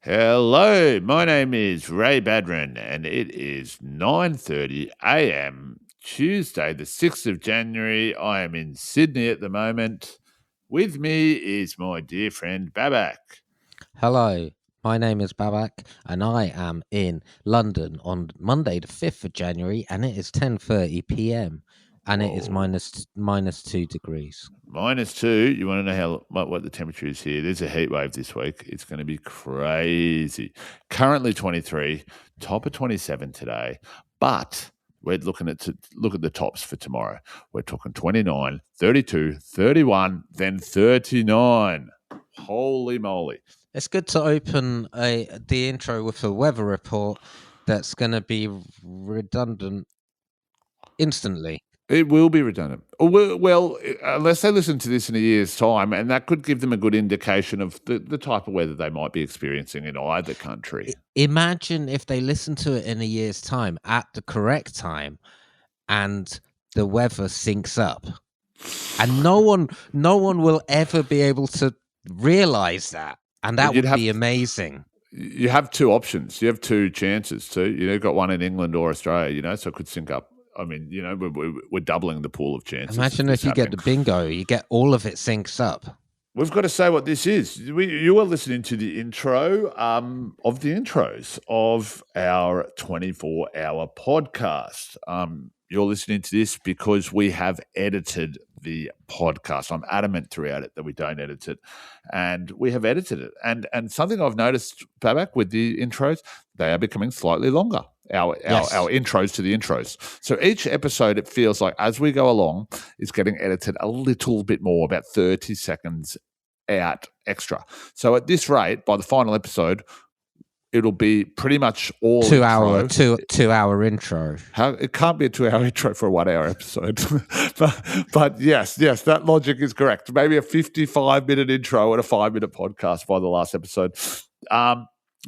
Hello, my name is Ray Badran, and it is 9:30 a.m. Tuesday, the 6th of January. I am in Sydney at the moment. With me is my dear friend Babak. Hello, my name is Babak, and I am in London on Monday, the 5th of January, and it is 10:30 p.m. and it is minus 2 degrees. -2. You want to know what the temperature is here? There's a heat wave this week. It's going to be crazy. Currently 23, top of 27 today, but we're looking at look at the tops for tomorrow. We're talking 29, 32, 31, then 39. Holy moly. It's good to open the intro with a weather report that's going to be redundant instantly. It will be redundant. Well, unless they listen to this in a year's time, and that could give them a good indication of the type of weather they might be experiencing in either country. Imagine if they listen to it in a year's time at the correct time and the weather syncs up. And no one will ever be able to realize that. And that would be amazing. You have two options. You have two chances too. You've got one in England or Australia, so it could sync up. I mean, we're doubling the pool of chances. Imagine if you get the bingo, you get all of it syncs up. We've got to say what this is. You are listening to the intro of the intros of our 24-hour podcast. You're listening to this because we have edited the podcast. I'm adamant throughout it that we don't edit it, and we have edited it. And something I've noticed, Babak, with the intros, they are becoming slightly longer. Our intros to the intros. So each episode, it feels like as we go along, is getting edited a little bit more, about 30 seconds out extra. So at this rate, by the final episode, it'll be pretty much all 2 hour intro. It can't be a 2 hour intro for a 1 hour episode. but yes, that logic is correct. Maybe a 55-minute intro and a 5-minute podcast by the last episode.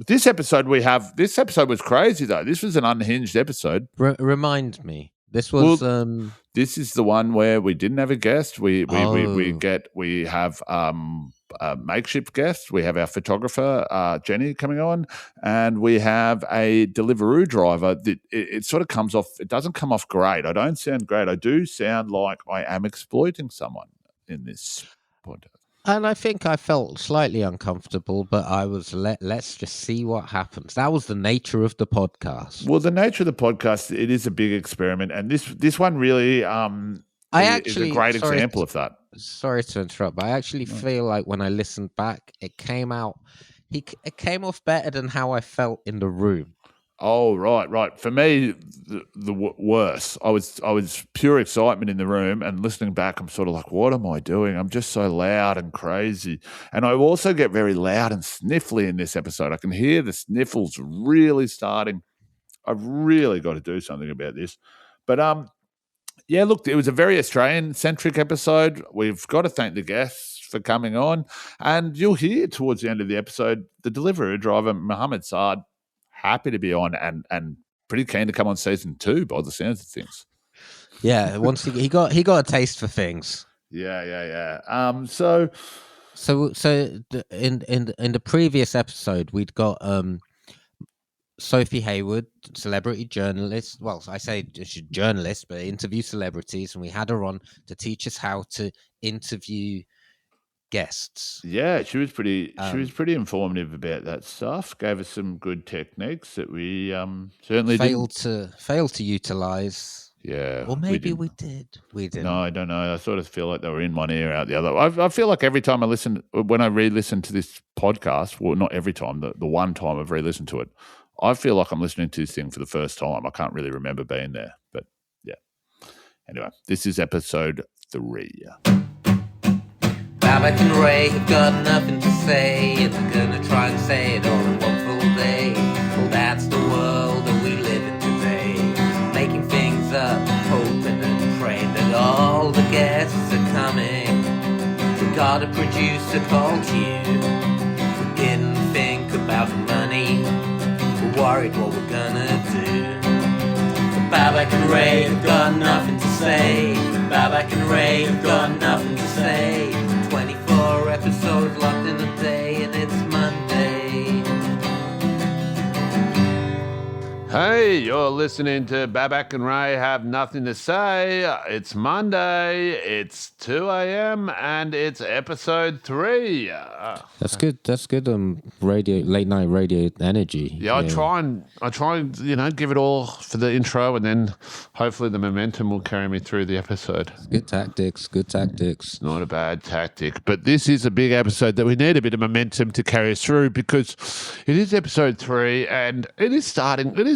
This episode was crazy though. This was an unhinged episode. Remind me. This was this is the one where we didn't have a guest. We have a makeshift guest. We have our photographer Jenny coming on, and we have a Deliveroo driver. That it sort of comes off. It doesn't come off great. I don't sound great. I do sound like I am exploiting someone in this podcast. And I think I felt slightly uncomfortable, but I was let's just see what happens. That was the nature of the podcast. Well, the nature of the podcast, it is a big experiment, and this one really is a great example of that. Sorry to interrupt, but I actually feel like when I listened back, it came off better than how I felt in the room. Oh, right. For me, the worse. I was pure excitement in the room, and listening back, I'm sort of like, what am I doing? I'm just so loud and crazy. And I also get very loud and sniffly in this episode. I can hear the sniffles really starting. I've really got to do something about this. But yeah, look, it was a very Australian-centric episode. We've got to thank the guests for coming on. And you'll hear towards the end of the episode, the Deliveroo driver, Mohammed Saad, happy to be on and pretty keen to come on season 2 by the sounds of things. Yeah, once he got a taste for things. Yeah. So in the previous episode, we'd got Sophie Hayward, celebrity journalist. Well, I say she's a journalist, but interview celebrities, and we had her on to teach us how to interview guests. Yeah, she was pretty informative about that stuff. Gave us some good techniques that we certainly failed to utilize. Yeah, or maybe we did. No, I don't know. I sort of feel like they were in one ear out the other. I feel like every time when I re-listen to this podcast, well, not every time, the one time I've re-listened to it, I feel like I'm listening to this thing for the first time. I can't really remember being there, but yeah. Anyway, this is episode 3. Babak and Ray have got nothing to say, and they're gonna try and say it all in one full day. Well, that's the world that we live in today, making things up, hoping and praying that all the guests are coming. We got a producer called you. We didn't think about the money, we're worried what we're gonna do. Babak and Ray have got nothing to say. Babak and Ray have got nothing to say. 24 episodes locked in a day, and it's Monday. Hey, you're listening to Babak and Ray Have Nothing to Say. It's Monday, it's 2 a.m. and it's episode 3. That's good. That's good. Late night radio energy. Yeah, I try and give it all for the intro, and then hopefully the momentum will carry me through the episode. Good tactics. Good tactics. Not a bad tactic, but this is a big episode that we need a bit of momentum to carry us through because it is episode 3 and it is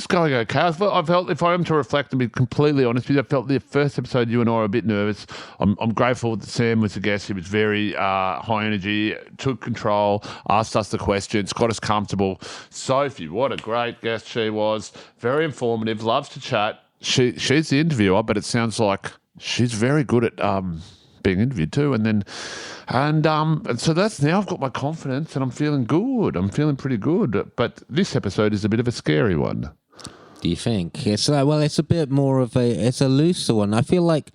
going okay. I felt, if I am to reflect and be completely honest with you, I felt the first episode you and I were a bit nervous. I'm grateful that Sam was a guest. He was very high energy, took control, asked us the questions, got us comfortable. Sophie, what a great guest she was. Very informative, loves to chat. She's the interviewer, but it sounds like she's very good at being interviewed too. And so that's, now I've got my confidence and I'm feeling good. I'm feeling pretty good. But this episode is a bit of a scary one. Do you think? It's it's a bit more of it's a looser one. I feel like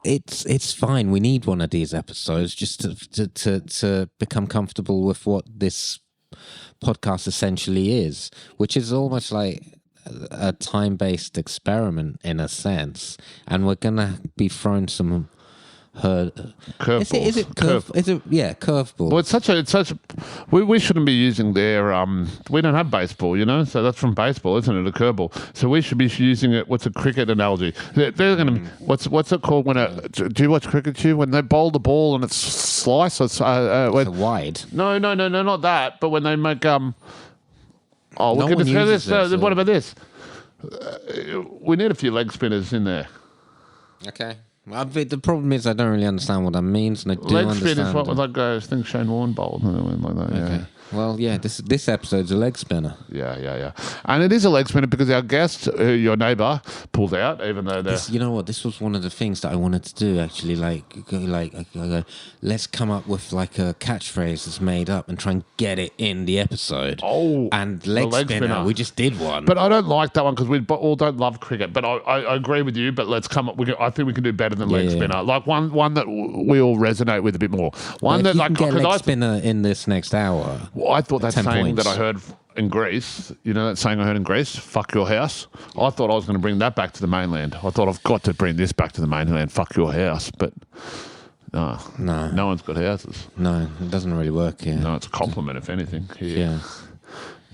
it's fine. We need one of these episodes just to become comfortable with what this podcast essentially is, which is almost like a time-based experiment in a sense, and we're gonna be thrown some curveballs. Is it curveball? Well, it's such a. We shouldn't be using their. We don't have baseball, so that's from baseball, isn't it? A curveball. So we should be using it. What's a cricket analogy? They're going to. What's it called when do you watch cricket? Too? When they bowl the ball and it's slice or it's wide. No, not that. But when they make No look at one this. uses it, What about this? We need a few leg spinners in there. Okay. The problem is I don't really understand what that means, and I do leg understand. spin is what I think Shane Warne bowled like that. Okay. Yeah. Well, yeah, this episode's a leg spinner. Yeah. And it is a leg spinner because our guest, your neighbour, pulled out, even though you know what? This was one of the things that I wanted to do, actually. Let's come up with like a catchphrase that's made up and try and get it in the episode. Oh, and leg spinner. We just did one. But I don't like that one because we all don't love cricket. But I agree with you. But let's come up. I think we can do better than leg spinner. Like one that we all resonate with a bit more. One that like get leg spinner in this next hour. Well, I thought that saying points. that I heard in Greece, that saying I heard in Greece, fuck your house. I thought I was going to bring that back to the mainland. I thought I've got to bring this back to the mainland, fuck your house. But no one's got houses. No, it doesn't really work here. No, it's a compliment, if anything. Yeah.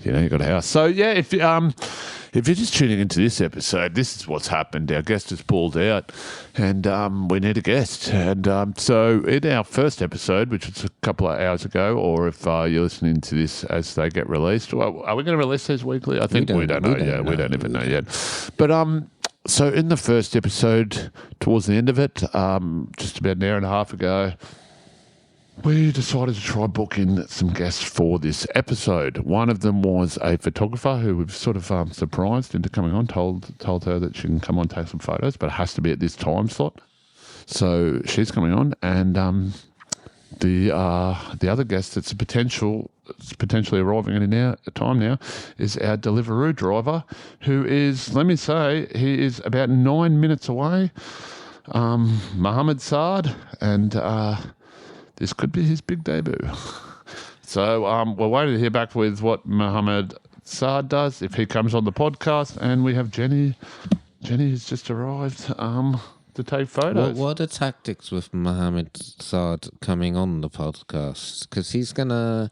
You got a house. So, yeah, if you're just tuning into this episode, this is what's happened. Our guest has pulled out and we need a guest. And so in our first episode, which was a couple of hours ago, or if you're listening to this as they get released, are we going to release these weekly? I think we don't know. We don't even know yet. But so in the first episode, towards the end of it, just about an hour and a half ago, we decided to try booking some guests for this episode. One of them was a photographer who we've sort of surprised into coming on, told her that she can come on and take some photos, but it has to be at this time slot. So she's coming on, and the other guest that's potentially arriving in a time now is our Deliveroo driver, who is, let me say, he is about 9 minutes away, Mohammed Saad, and this could be his big debut. So we're waiting to hear back with what Mohammed Saad does, if he comes on the podcast. And we have Jenny. Jenny has just arrived to take photos. What are the tactics with Mohammed Saad coming on the podcast? Because he's gonna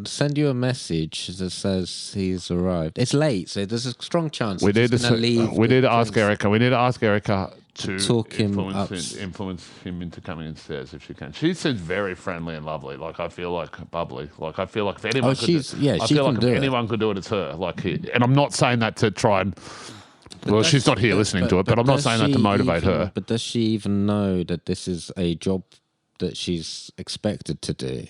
send you a message that says he's arrived. It's late, so there's a strong chance we need to leave. We need to ask Erica. We need to ask Erica to talk influence him into coming upstairs if she can. She seems very friendly and lovely. Like, I feel like bubbly. Like, I feel like if anyone anyone could do it, it's her. Like, and I'm not saying that to try and. Well, she's not here listening to it, but I'm not saying that to motivate her. But does she even know that this is a job that she's expected to do?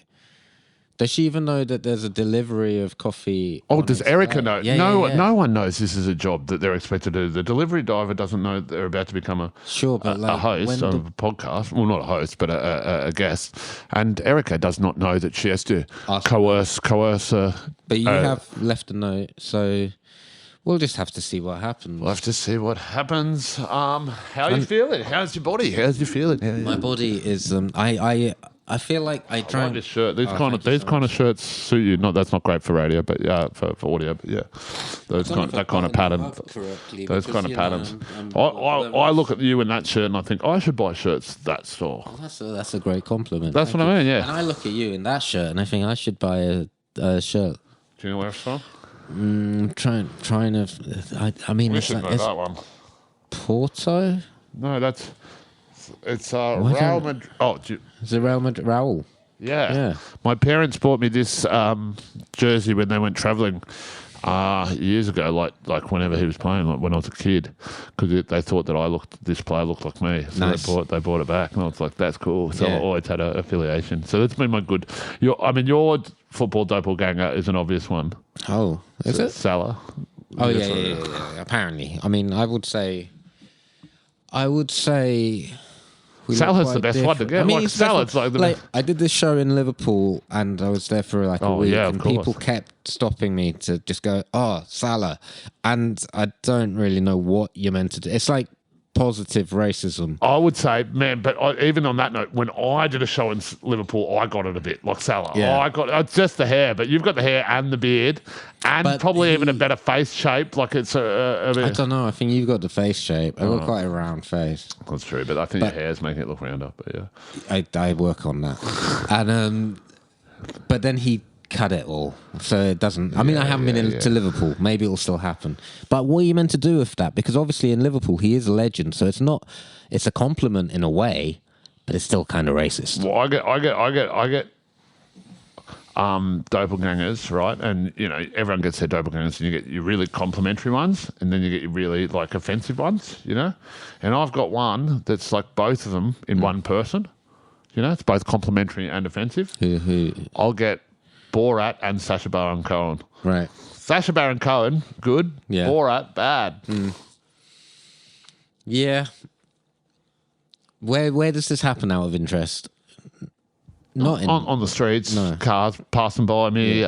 Does she even know that there's a delivery of coffee? Oh, does Erica know? Yeah, no one knows this is a job that they're expected to do. The delivery driver doesn't know they're about to become a host of a podcast. Well, not a host, but a guest. And Erica does not know that she has to coerce. But you have left a note, so we'll just have to see what happens. We'll have to see what happens. How are you feeling? How's your body? How's you feeling? My body is. I feel like I I try. like this shirt. These kind thank you so of shirts suit you. That's not great for radio, but for audio. But yeah, that kind of pattern. Those kind of patterns. I look at you in that shirt and I think I should buy shirts at that store. That's a great compliment. That's what I mean. Yeah. And I look at you in that shirt and I think I should buy a shirt. Do you know where it's from? Trying to. I mean, We should know that one. Porto. No, it's Real Madrid. Oh, Is it Real Madrid? Raul. yeah. My parents bought me this jersey when they went travelling years ago, like whenever he was playing, like when I was a kid, because they thought that this player looked like me, so Nice. they bought it back, and I was like, that's cool. So Yeah. I always had an affiliation. So that's been my good. Your football doppelganger is an obvious one. Oh, is it? Salah. Oh yeah. Apparently, I mean, I would say. We look Salah's the quite best one to different. get. I mean, Like, it's Salah's different. like the I did this show in Liverpool, and I was there for like a week, yeah, of and course. people kept stopping me to just go, "Oh, Salah," and I don't really know what you're meant to do. It's like positive racism. I would say, man, but even on that note, when I did a show in Liverpool, I got it a bit like Salah. Yeah. I got just the hair, but you've got the hair and the beard, and But probably even a better face shape. Like it's a I bit. don't know. I think you've got the face shape. I've got quite a round face. That's true, but I think your hair's making it look rounder. But yeah, I work on that, and but then he cut it all, so it doesn't. I mean, I haven't been to Liverpool. Maybe it'll still happen. But what are you meant to do with that? Because obviously in Liverpool he is a legend, so it's not. It's a compliment in a way, but it's still kind of racist. well, I get doppelgangers, right? And everyone gets their doppelgangers, and you get your really complimentary ones, and then you get your really like offensive ones, And I've got one that's like both of them in one person. It's both complimentary and offensive. Who? I'll get Borat and Sacha Baron Cohen. Right. Sacha Baron Cohen, good. Yeah. Borat, bad. Yeah. Where does this happen out of interest? Not in On the streets, No. cars passing by me.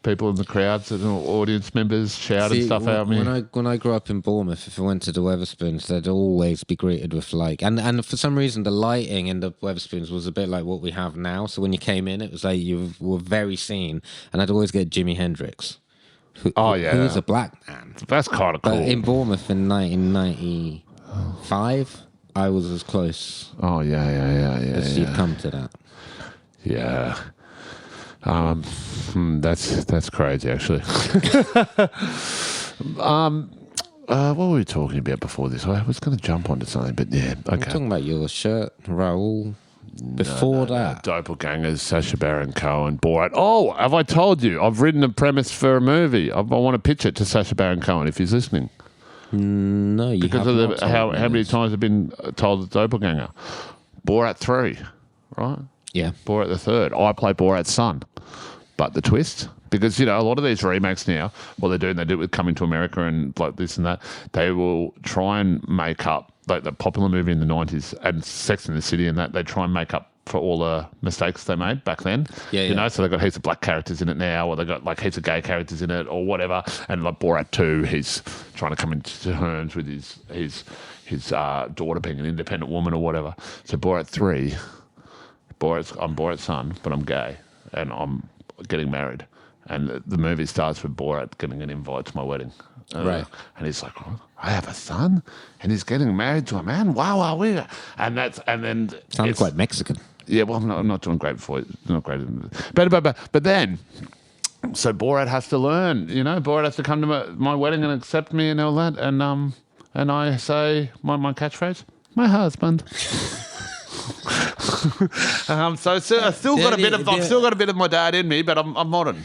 People in the crowds, audience members shouting stuff at me. When I grew up in Bournemouth, if I went to the Weatherspoons, they'd always be greeted with and for some reason the lighting in the Weatherspoons was a bit like what we have now. So when you came in, it was like you were very seen, and I'd always get Jimi Hendrix. Who was a black man. That's kind of cool. But in Bournemouth in 1995, I was as close as you'd come to that. Yeah. That's crazy, actually. What were we talking about before this? I was going to jump onto something, but yeah, I'm okay. talking about your shirt, Raul. Before that. Doppelgangers, Sacha Baron Cohen, Borat. Oh, have I told you? I've written a premise for a movie. I want to pitch it to Sacha Baron Cohen if he's listening. No, you Because have of not how told me many this. times I've been told it's Doppelganger. Borat 3, right? Yeah. Borat the third. I play Borat's son. But the twist, because, a lot of these remakes now, what they do it with Coming to America and like this and that, they will try and make up, like the popular movie in the 90s and Sex and the City and that, they try and make up for all the mistakes they made back then. Yeah. So they've got heaps of black characters in it now, or they've got like heaps of gay characters in it or whatever. And like Borat 2, he's trying to come into terms with his daughter being an independent woman or whatever. So Borat 3, I'm Borat's son, but I'm gay and I'm getting married. And the movie starts with Borat getting an invite to my wedding. Right. And he's like, "Oh, I have a son and he's getting married to a man. Wow. And then Sounds quite Mexican. yeah, well, I'm not doing great before. Not great. But then, so Borat has to learn. Borat has to come to my wedding and accept me and all that. And I say my catchphrase, my husband. So I've still got a bit of my dad in me, but I'm modern.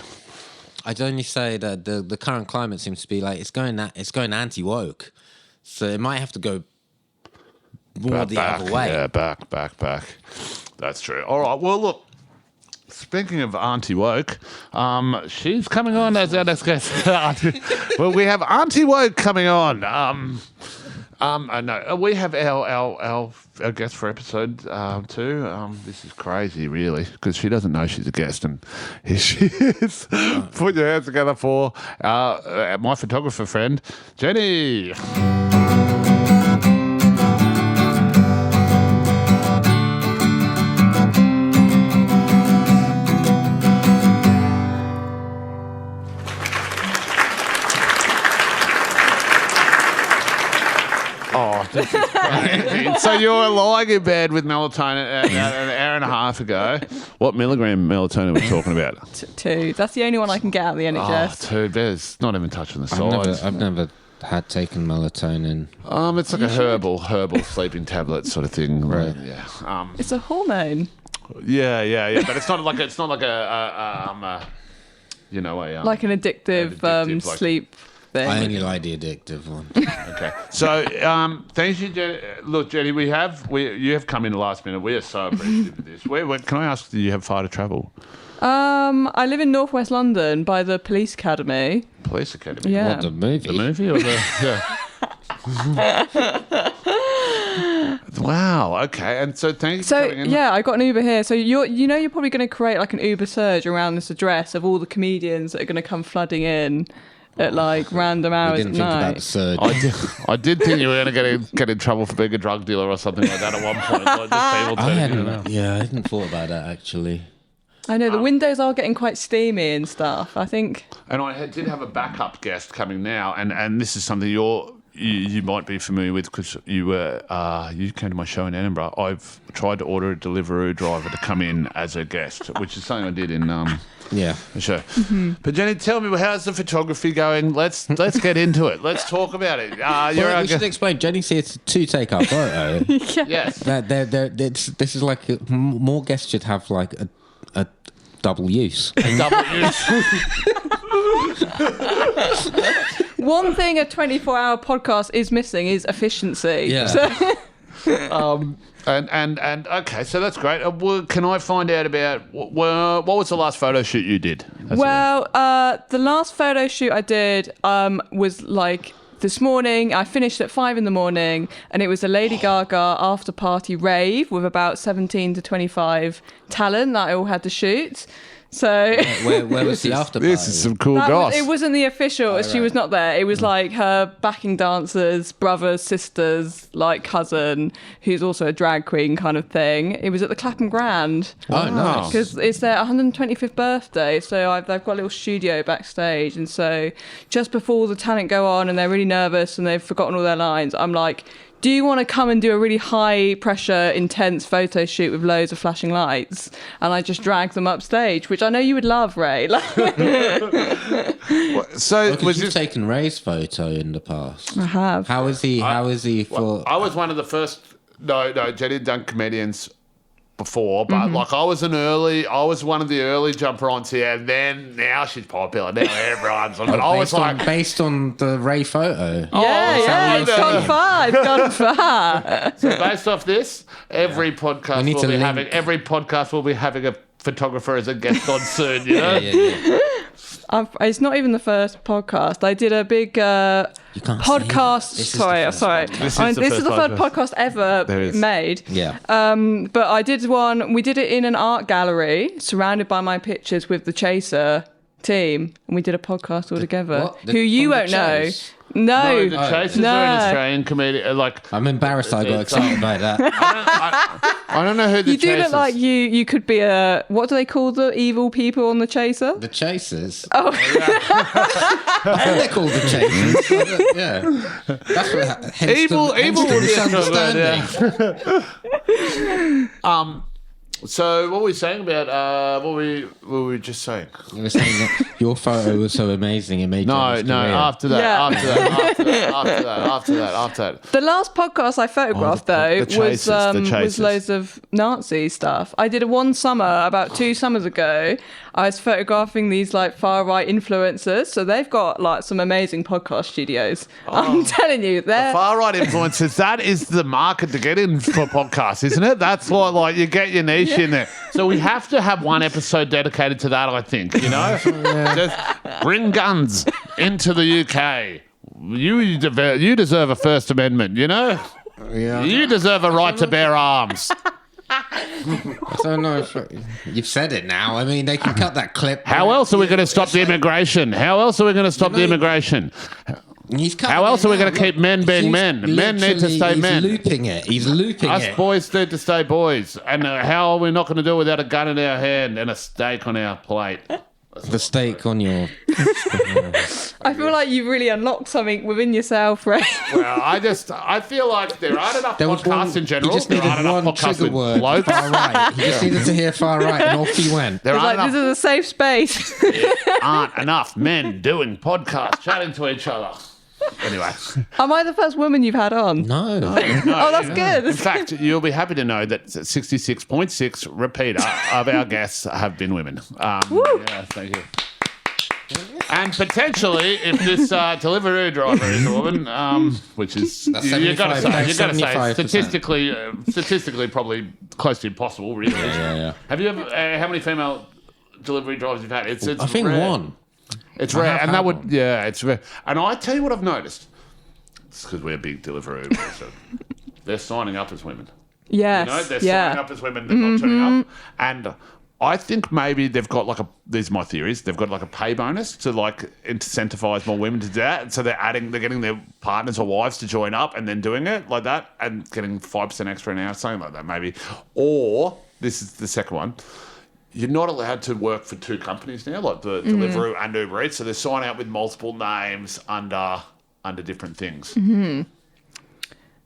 I'd only say that the current climate seems to be like it's going anti-woke, so it might have to go more the other way. Yeah, back. That's true. All right. Well, look. Speaking of Auntie Woke, she's coming on as our next guest. Well, we have Auntie Woke coming on. No, we have our guest for episode 2. This is crazy, really, because she doesn't know she's a guest, and here she is. Put your hands together for my photographer friend, Jenny. Oh, this is crazy. So you were lying in bed with melatonin an hour and a half ago. What milligram melatonin are we talking about? 2. That's the only one I can get out of the NHS. Oh, 2. There's not even touching the sides. I've never had taken melatonin. It's like a herbal sleeping tablet sort of thing. Right. Yeah. It's a hormone. Yeah. But it's not like a you know, Like an addictive, like- sleep thing. I only like the addictive one. Okay. So, thank you, Jenny. Look, Jenny, you have come in the last minute. We are so appreciative of this. Can I ask, do you have far to travel? I live in northwest London by the police academy. Police Academy? Yeah. What, the movie? The movie or the... Yeah. Wow, okay. And so thank you for So coming in. yeah, I got an Uber here. So you're probably going to create like an Uber surge around this address of all the comedians that are going to come flooding in at like random I hours didn't at think about night. the surge. I did think you were going to get in trouble for being a drug dealer or something like that at one point. Like just people I turning you around. hadn't thought about that actually. I know the windows are getting quite steamy and stuff. I think. And I did have a backup guest coming now, and this is something you might be familiar with because you came to my show in Edinburgh. I've tried to order a Deliveroo driver to come in as a guest, which is something I did in Yeah. the show. But Jenny, tell me, how's the photography going? Let's get into it. Let's talk about it. Well, we should explain. Jenny's here to take our photo. Yes. This is like more guests should have like a double use. Double use. One thing a 24-hour podcast is missing is efficiency. Yeah. So, And okay, so that's great. Can I find out about what was the last photo shoot you did? the last photo shoot I did was like this morning. I finished at 5 a.m, and it was a Lady Gaga after party rave with about 17 to 25 talent that I all had to shoot. So Where was the after party? This is some cool that goss. it wasn't the official. She right. was not there. It was like her backing dancers, brothers, sisters, like cousin, who's also a drag queen kind of thing. It was at the Clapham Grand. Oh, nice. Because it's their 125th birthday, so they've got a little studio backstage, and so just before all the talent go on and they're really nervous and they've forgotten all their lines, I'm like, do you want to come and do a really high pressure, intense photo shoot with loads of flashing lights? And I just drag them upstage, which I know you would love, Ray. So Because you've taken Ray's photo in the past. I have. How is he? How is he for? I was one of the first. No, Jenny had done comedians before, but like I was one of the early jumper ons here, and then now she's popular. Now everyone's on it. I was like, based on the Ray photo. Yeah, it's gone far. It's gone far. so based off this, every podcast need will to be link. having a photographer as a guest on soon. You know. Yeah. It's not even the first podcast. I did a big can't podcast. say that. This is the Sorry, first sorry. podcast. This is the third podcast ever There is. made. Yeah. But I did one. We did it in an art gallery, surrounded by my pictures with the Chaser team, and we did a podcast all together. what? Who you From won't the know? Chase? No, The Chasers are an Australian comedian. Like I'm embarrassed I got excited by that. I don't know who the You do Chasers. look like you could be a, what do they call the evil people on the Chaser? The Chasers. Oh, I think they're called the Chasers. Yeah. That's what hence Evil hence would the be a strong word, misunderstanding. So what were we saying about? What were we just saying? You were saying that your photo was so amazing it made No. Jenny's career. After that. Yeah. After that. the last podcast I photographed though the was Chasers. loads of Nazi stuff. I did it one summer, about 2 summers ago. I was photographing these like far right influencers, so they've got like some amazing podcast studios. I'm telling you, they're Far right influencers. That is the market to get in for podcasts, isn't it? That's what like you get your niche in there. So we have to have one episode dedicated to that. I think Just bring guns into the UK. You deserve a First Amendment. You know. Yeah. You deserve a right to bear arms. I don't know if you've said it now. I mean, they can cut that clip. How else are we going to stop the immigration? How else are we going to stop the immigration? How else are we going to keep men being men? Men need to stay men. He's looping Us it. boys need to stay boys. And how are we not going to do it without a gun in our hand and a steak on our plate? The steak on your... I feel like you've really unlocked something within yourself, Ray. Well, I feel like there aren't enough There was podcasts one, in general. he just There needed aren't enough one podcasts trigger with word, blokes. far right. He just needed to hear far right, and off he went. There It's like, aren't this is a safe space. aren't enough men doing podcasts, chatting to each other. Anyway. Am I the first woman you've had on? No. Oh, that's good. In fact, you'll be happy to know that 66.6 repeater of our guests have been women. Yeah, thank you. And potentially, if this delivery driver is a woman, which is That's you've got to say, 75%. statistically probably close to impossible, really. Yeah. Have you ever? How many female delivery drivers you've had? It's I think rare. one. It's I rare, have and had that would one. it's rare. And I tell you what I've noticed. It's because we're big delivery Ubers, so they're signing up as women. Yes. You know, they're yeah. signing up as women, they're not turning up. And I think maybe they've got these are my theories, they've got like a pay bonus to like incentivize more women to do that. So they're getting their partners or wives to join up and then doing it like that and getting 5% extra an hour, something like that maybe. Or, this is the second one, you're not allowed to work for two companies now, like the Deliveroo and Uber Eats. So they're signing up with multiple names under different things.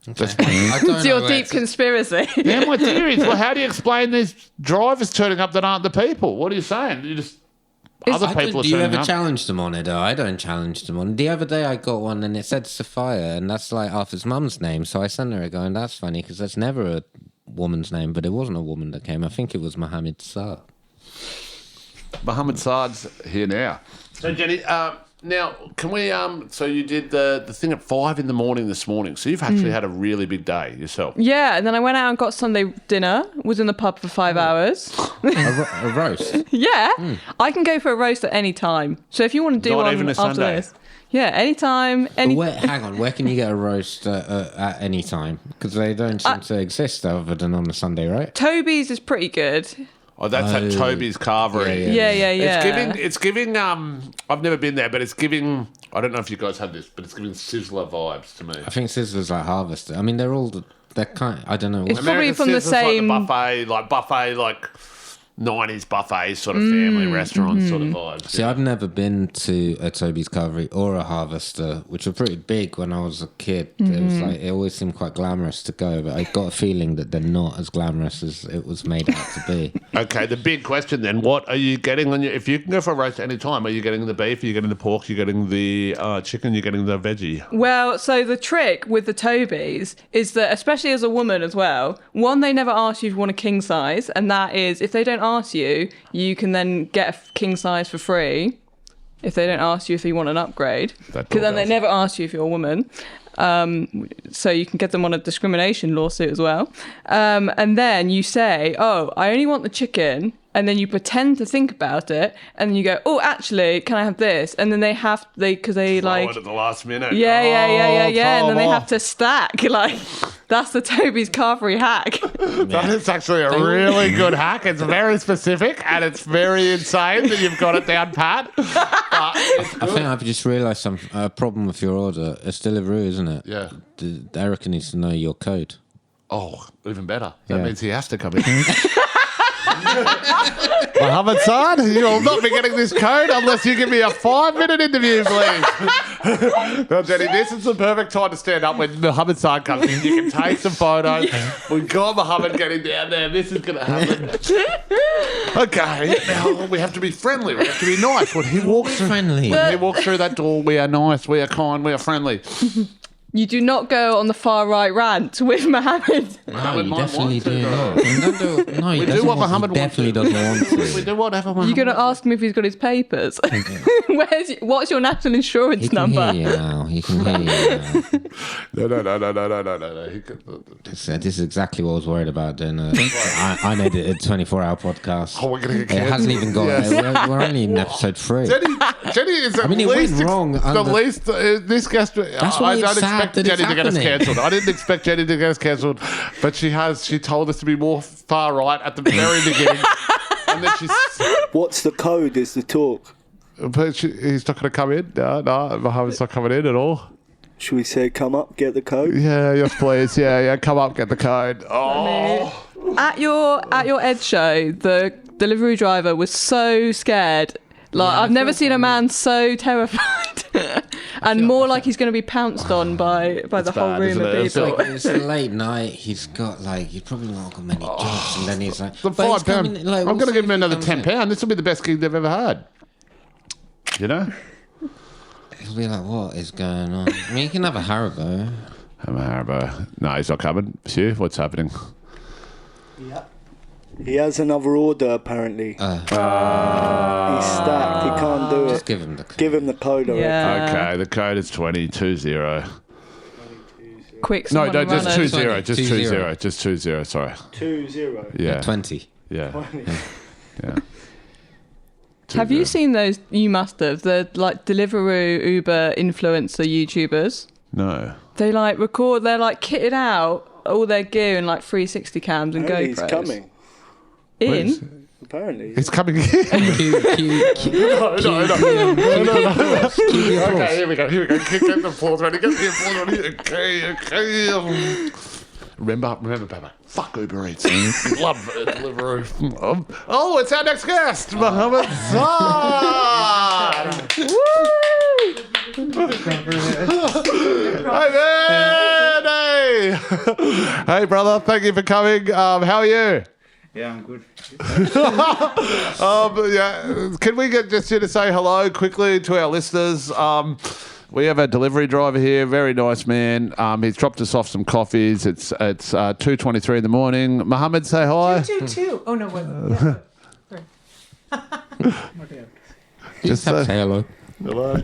That's It's your deep conspiracy. yeah, my theory is, well, how do you explain these drivers turning up that aren't the people? What are you saying? You just other people are Do you turning ever up. challenge them on it? Or I don't challenge them on it. The other day I got one and it said Sophia, and that's like Arthur's mum's name. So I sent her a going, that's funny because that's never a woman's name, but it wasn't a woman that came. I think it was Mohammed Saad. Mohammed Saad's here now. So Jenny, now can we? So you did the thing at 5 a.m. this morning. So you've actually had a really big day yourself. Yeah, and then I went out and got Sunday dinner, was in the pub for 5 hours. A roast. Yeah, I can go for a roast at any time. So if you want to do Not one even a after Sunday? this. Yeah, anytime. Hang on, where can you get a roast at any time? Because they don't seem to exist other than on a Sunday, right? Toby's is pretty good. Oh, that's at Toby's Carvery. Yeah, Yeah. It's giving. I've never been there, but it's giving. I don't know if you guys have this, but it's giving Sizzler vibes to me. I think Sizzler's like Harvester. I mean, they're kind. I don't know. It's probably from the Sizzler's same- like the buffet, like 90s buffet sort of family restaurant sort of vibes. See, I've never been to a Toby's Carvery or a Harvester, which were pretty big when I was a kid. It was like it always seemed quite glamorous to go, but I got a feeling that they're not as glamorous as it was made out to be. Okay, the big question then: what are you getting on your? If you can go for a roast at any time, are you getting the beef? Are you getting the pork? Are you getting the chicken? Are you getting the veggie? Well, so the trick with the Toby's is that, especially as a woman as well, one, they never ask you if you want a king size, and that is, if they don't ask you, you can then get a king size for free. If they don't ask you if you want an upgrade, That because then they does. never ask you if you're a woman. So you can get them on a discrimination lawsuit as well. And then you say, oh, I only want the chicken. And then you pretend to think about it. And then you go, oh, actually, can I have this? And then because they Throw like, it at the last minute. yeah. And then they Tom have to stack. Like, that's the Toby's Carvery hack. That is actually a really good hack. It's very specific and it's very insane that you've got it down pat. But it's I think I've just realised a problem with your order. It's Deliveroo, isn't it? Yeah. Erica needs to know your code. Oh, even better. That Yeah. means he has to come in. Mohammed Saad, you will not be getting this code unless you give me a 5-minute interview, please. Well, Jenny, this is the perfect time to stand up when Mohammed Saad comes in. You can take some photos. We've got Mohammed getting down there. This is going to happen. Okay, now we have to be friendly. We have to be nice. When he walks through, Friendly. when he walks through that door, we are nice, we are kind, we are friendly. You do not go on the far right rant with Mohammed. No, Mohammed you might definitely want to, do though. not. You don't do, no, We he do doesn't what want- Mohammed he wants definitely to. doesn't want to. We do whatever You're going to ask him if he's got his papers. What's your national insurance He can number? hear you now. He can hear you now. No. He could, This is exactly what I was worried about doing. Unedited 24-hour podcast. Oh, we're gonna get It hasn't even got. Yes. We're only in episode 3. Jenny is at I mean, it went least wrong the under- least. This guest. why I it's don't sad expect that it's Jenny to get us happening. cancelled. I didn't expect Jenny to get us cancelled, but she has. She told us to be more far right at the very beginning, and then she's. What's the code is the talk? But he's not going to come in. No, Mohammed's not coming in at all. Should we say come up, get the code? Yeah, yes, please. Yeah. Come up, get the code. Oh. At your Ed show, the delivery driver was so scared Like, Yeah, I I've never feel seen a fine. man so terrified. And more like he's going to be pounced on by the whole bad, room isn't of it? people. Like, it's a late night. He's got he's probably not got many jobs, and then he's like, The but he's £5. coming, like, I'm going to also give him if he another comes in, £10. This will be the best gig they've ever had. You know? He'll be like, what is going on? I mean, you can have a Haribo. I'm a Haribo. No, he's not coming. Sue, what's happening? He has another order apparently. He's stacked. He can't do Just it. give him the code. Give him the code. I reckon. Yeah. Okay, the code is 2020. Quick, No, someone no, just run 20. it. Just 20. 20. Just 20. Sorry. 2-0. Yeah. 20. Yeah. Yeah. Have you seen those? You must have. The like Deliveroo, Uber, influencer YouTubers. No. They like record. They're like kitted out all their gear in like 360 cams and Apparently GoPros. he's coming. In. Apparently. It's coming in. Cue No. the applause. Okay, here we go. Get the applause ready. Get the applause ready. Okay. Remember, Baba. Fuck Uber Eats. Love Deliveroo. Oh, it's our next guest, Mohammed Saad. Hey, man. Hey. Hey, brother. Thank you for coming. How are you? Yeah, I'm good. Yeah. Can we get just you to say hello quickly to our listeners? We have a delivery driver here, very nice man. He's dropped us off some coffees. It's 2:23 in the morning. Mohammed, say hi. 222. Oh, no, wait. Yeah. Just say hello. Hello.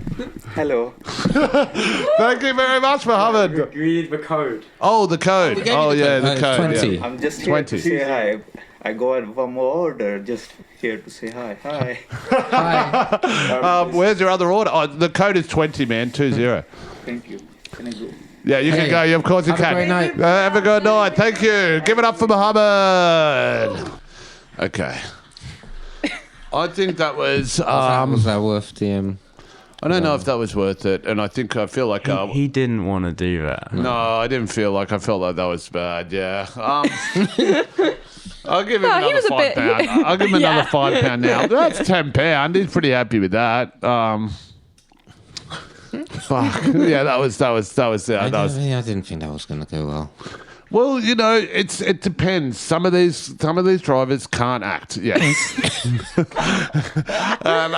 Hello. Thank you very much, Mohammed. You need the code. Oh, the code. gave you Oh, the yeah, code. the It's code. 20. Yeah. I'm just here 20. to say hi. I got one more order. Just here to say hi. Hi. Hi. Where's your other order? Oh, the code is 20, man. 20. Thank you. Can I go? Yeah, you can Hey, go. Yeah, of course you have a can. great night. Have a good night. Thank you. Give it up for Mohammed. Okay. I think that was. Was that worth the... I don't know if that was worth it, and I feel like He didn't want to do that. no, I didn't feel like I felt like that was bad. Yeah, I'll give him No, he another was a £5. bit- I'll give him Yeah. another £5 now. That's £10. He's pretty happy with that. Fuck. Yeah, that was. I didn't think that was going to go well. Well, you know, it depends. Some of these drivers can't act. Yes. And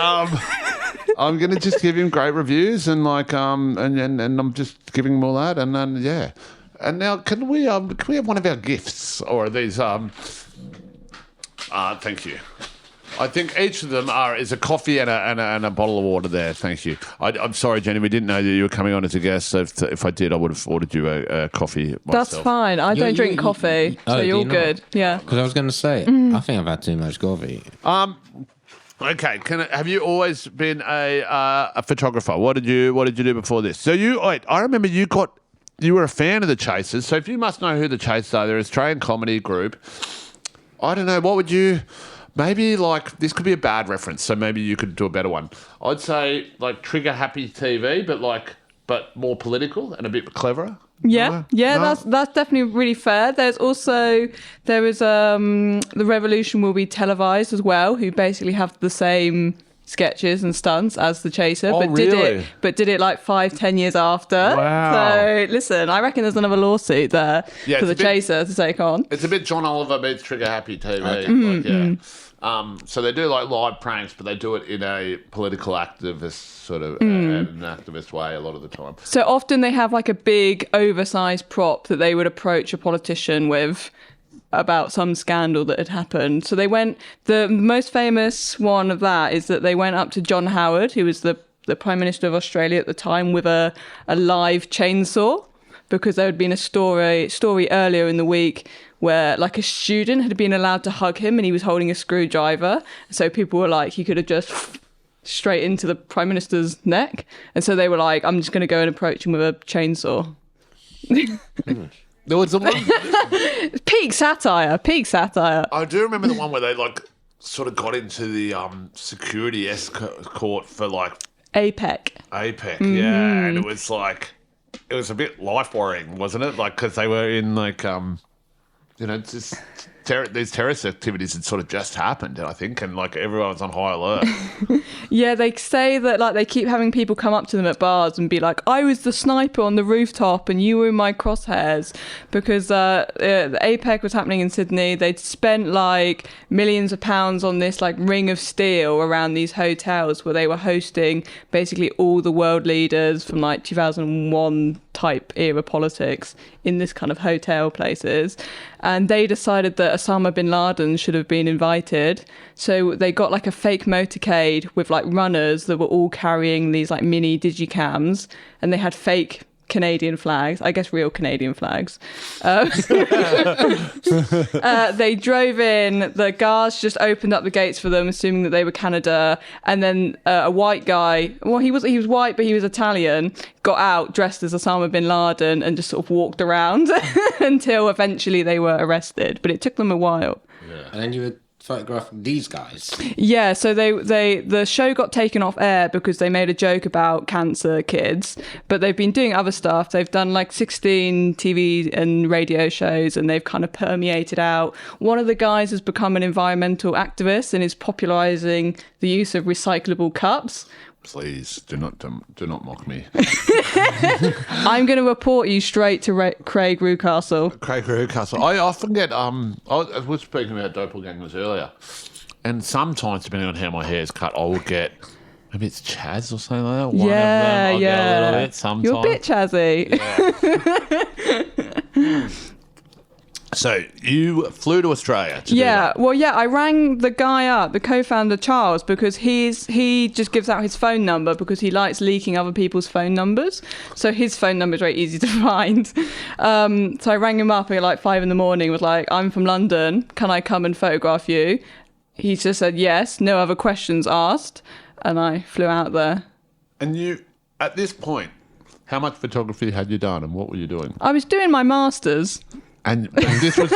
I'm gonna just give him great reviews and and I'm just giving him all that and then yeah. And now can we have one of our gifts or are these thank you. I think each of them is a coffee and a bottle of water there. Thank you. I'm sorry, Jenny, we didn't know that you were coming on as a guest. So if I did, I would have ordered you a coffee myself. That's fine. I don't drink you- coffee, oh, so do you're you not? good. Yeah. Because I was going to say, I think I've had too much coffee. Okay, have you always been a photographer? What did you do before this? So I remember you were a fan of the Chasers. So if you must know who the Chasers are, they're an Australian comedy group. I don't know. What would you? Maybe this could be a bad reference. So maybe you could do a better one. I'd say trigger happy TV, but more political and a bit cleverer. Yeah, No? that's definitely really fair. There is the Revolution will be televised as well, who basically have the same sketches and stunts as the Chaser, Oh, really? did it like 5-10 years after. Wow. So listen, I reckon there's another lawsuit there Yeah, for it's the a bit- Chaser to take on. It's a bit John Oliver meets Trigger Happy TV. So they do live pranks, but they do it in a political activist sort of an activist way a lot of the time. So often they have like a big oversized prop that they would approach a politician with about some scandal that had happened. So the most famous one of that is that they went up to John Howard, who was the Prime Minister of Australia at the time, with a live chainsaw, because there had been a story earlier in the week where a student had been allowed to hug him and he was holding a screwdriver. So people were like, he could have just straight into the Prime Minister's neck. And so they were like, I'm just going to go and approach him with a chainsaw. There was a one. Peak satire. I do remember the one where they sort of got into the security escort for APEC. APEC, yeah, and it was a bit life worrying, wasn't it? Because they were in just these terrorist activities had sort of just happened, I think, and like everyone's on high alert. Yeah, they say that like they keep having people come up to them at bars and be like, "I was the sniper on the rooftop and you were in my crosshairs," because the APEC was happening in Sydney. They'd spent like millions of pounds on this like ring of steel around these hotels where they were hosting basically all the world leaders from like 2001 type era politics in this kind of hotel places, and they decided that Osama bin Laden should have been invited, so they got like a fake motorcade with like runners that were all carrying these like mini digicams, and they had fake Canadian flags, I guess real Canadian flags. They drove in, the guards just opened up the gates for them, assuming that they were Canada, and then a white guy, well, he was white, but he was Italian, got out dressed as Osama bin Laden and just sort of walked around until eventually they were arrested, but it took them a while. And then you were photographing these guys. Yeah, so the show got taken off air because they made a joke about cancer kids, but they've been doing other stuff. They've done like 16 TV and radio shows, and they've kind of permeated out. One of the guys has become an environmental activist and is popularizing the use of recyclable cups. Please do not mock me. I'm going to report you straight to Craig Rucastle. Craig Rucastle. I often get I was speaking about doppelgangers earlier, and sometimes depending on how my hair is cut, I will get maybe it's Chaz or something like that. One of them, I'll get a little bit sometimes. You're a bit Chazzy. Yeah. So you flew to Australia to do that. I rang the guy up, the co-founder Charles, because he just gives out his phone number because he likes leaking other people's phone numbers. So his phone number is very easy to find. So I rang him up at like 5 a.m, was like, "I'm from London, can I come and photograph you?" He just said yes, no other questions asked, and I flew out there. And you, at this point, how much photography had you done, and what were you doing? I was doing my masters. And this was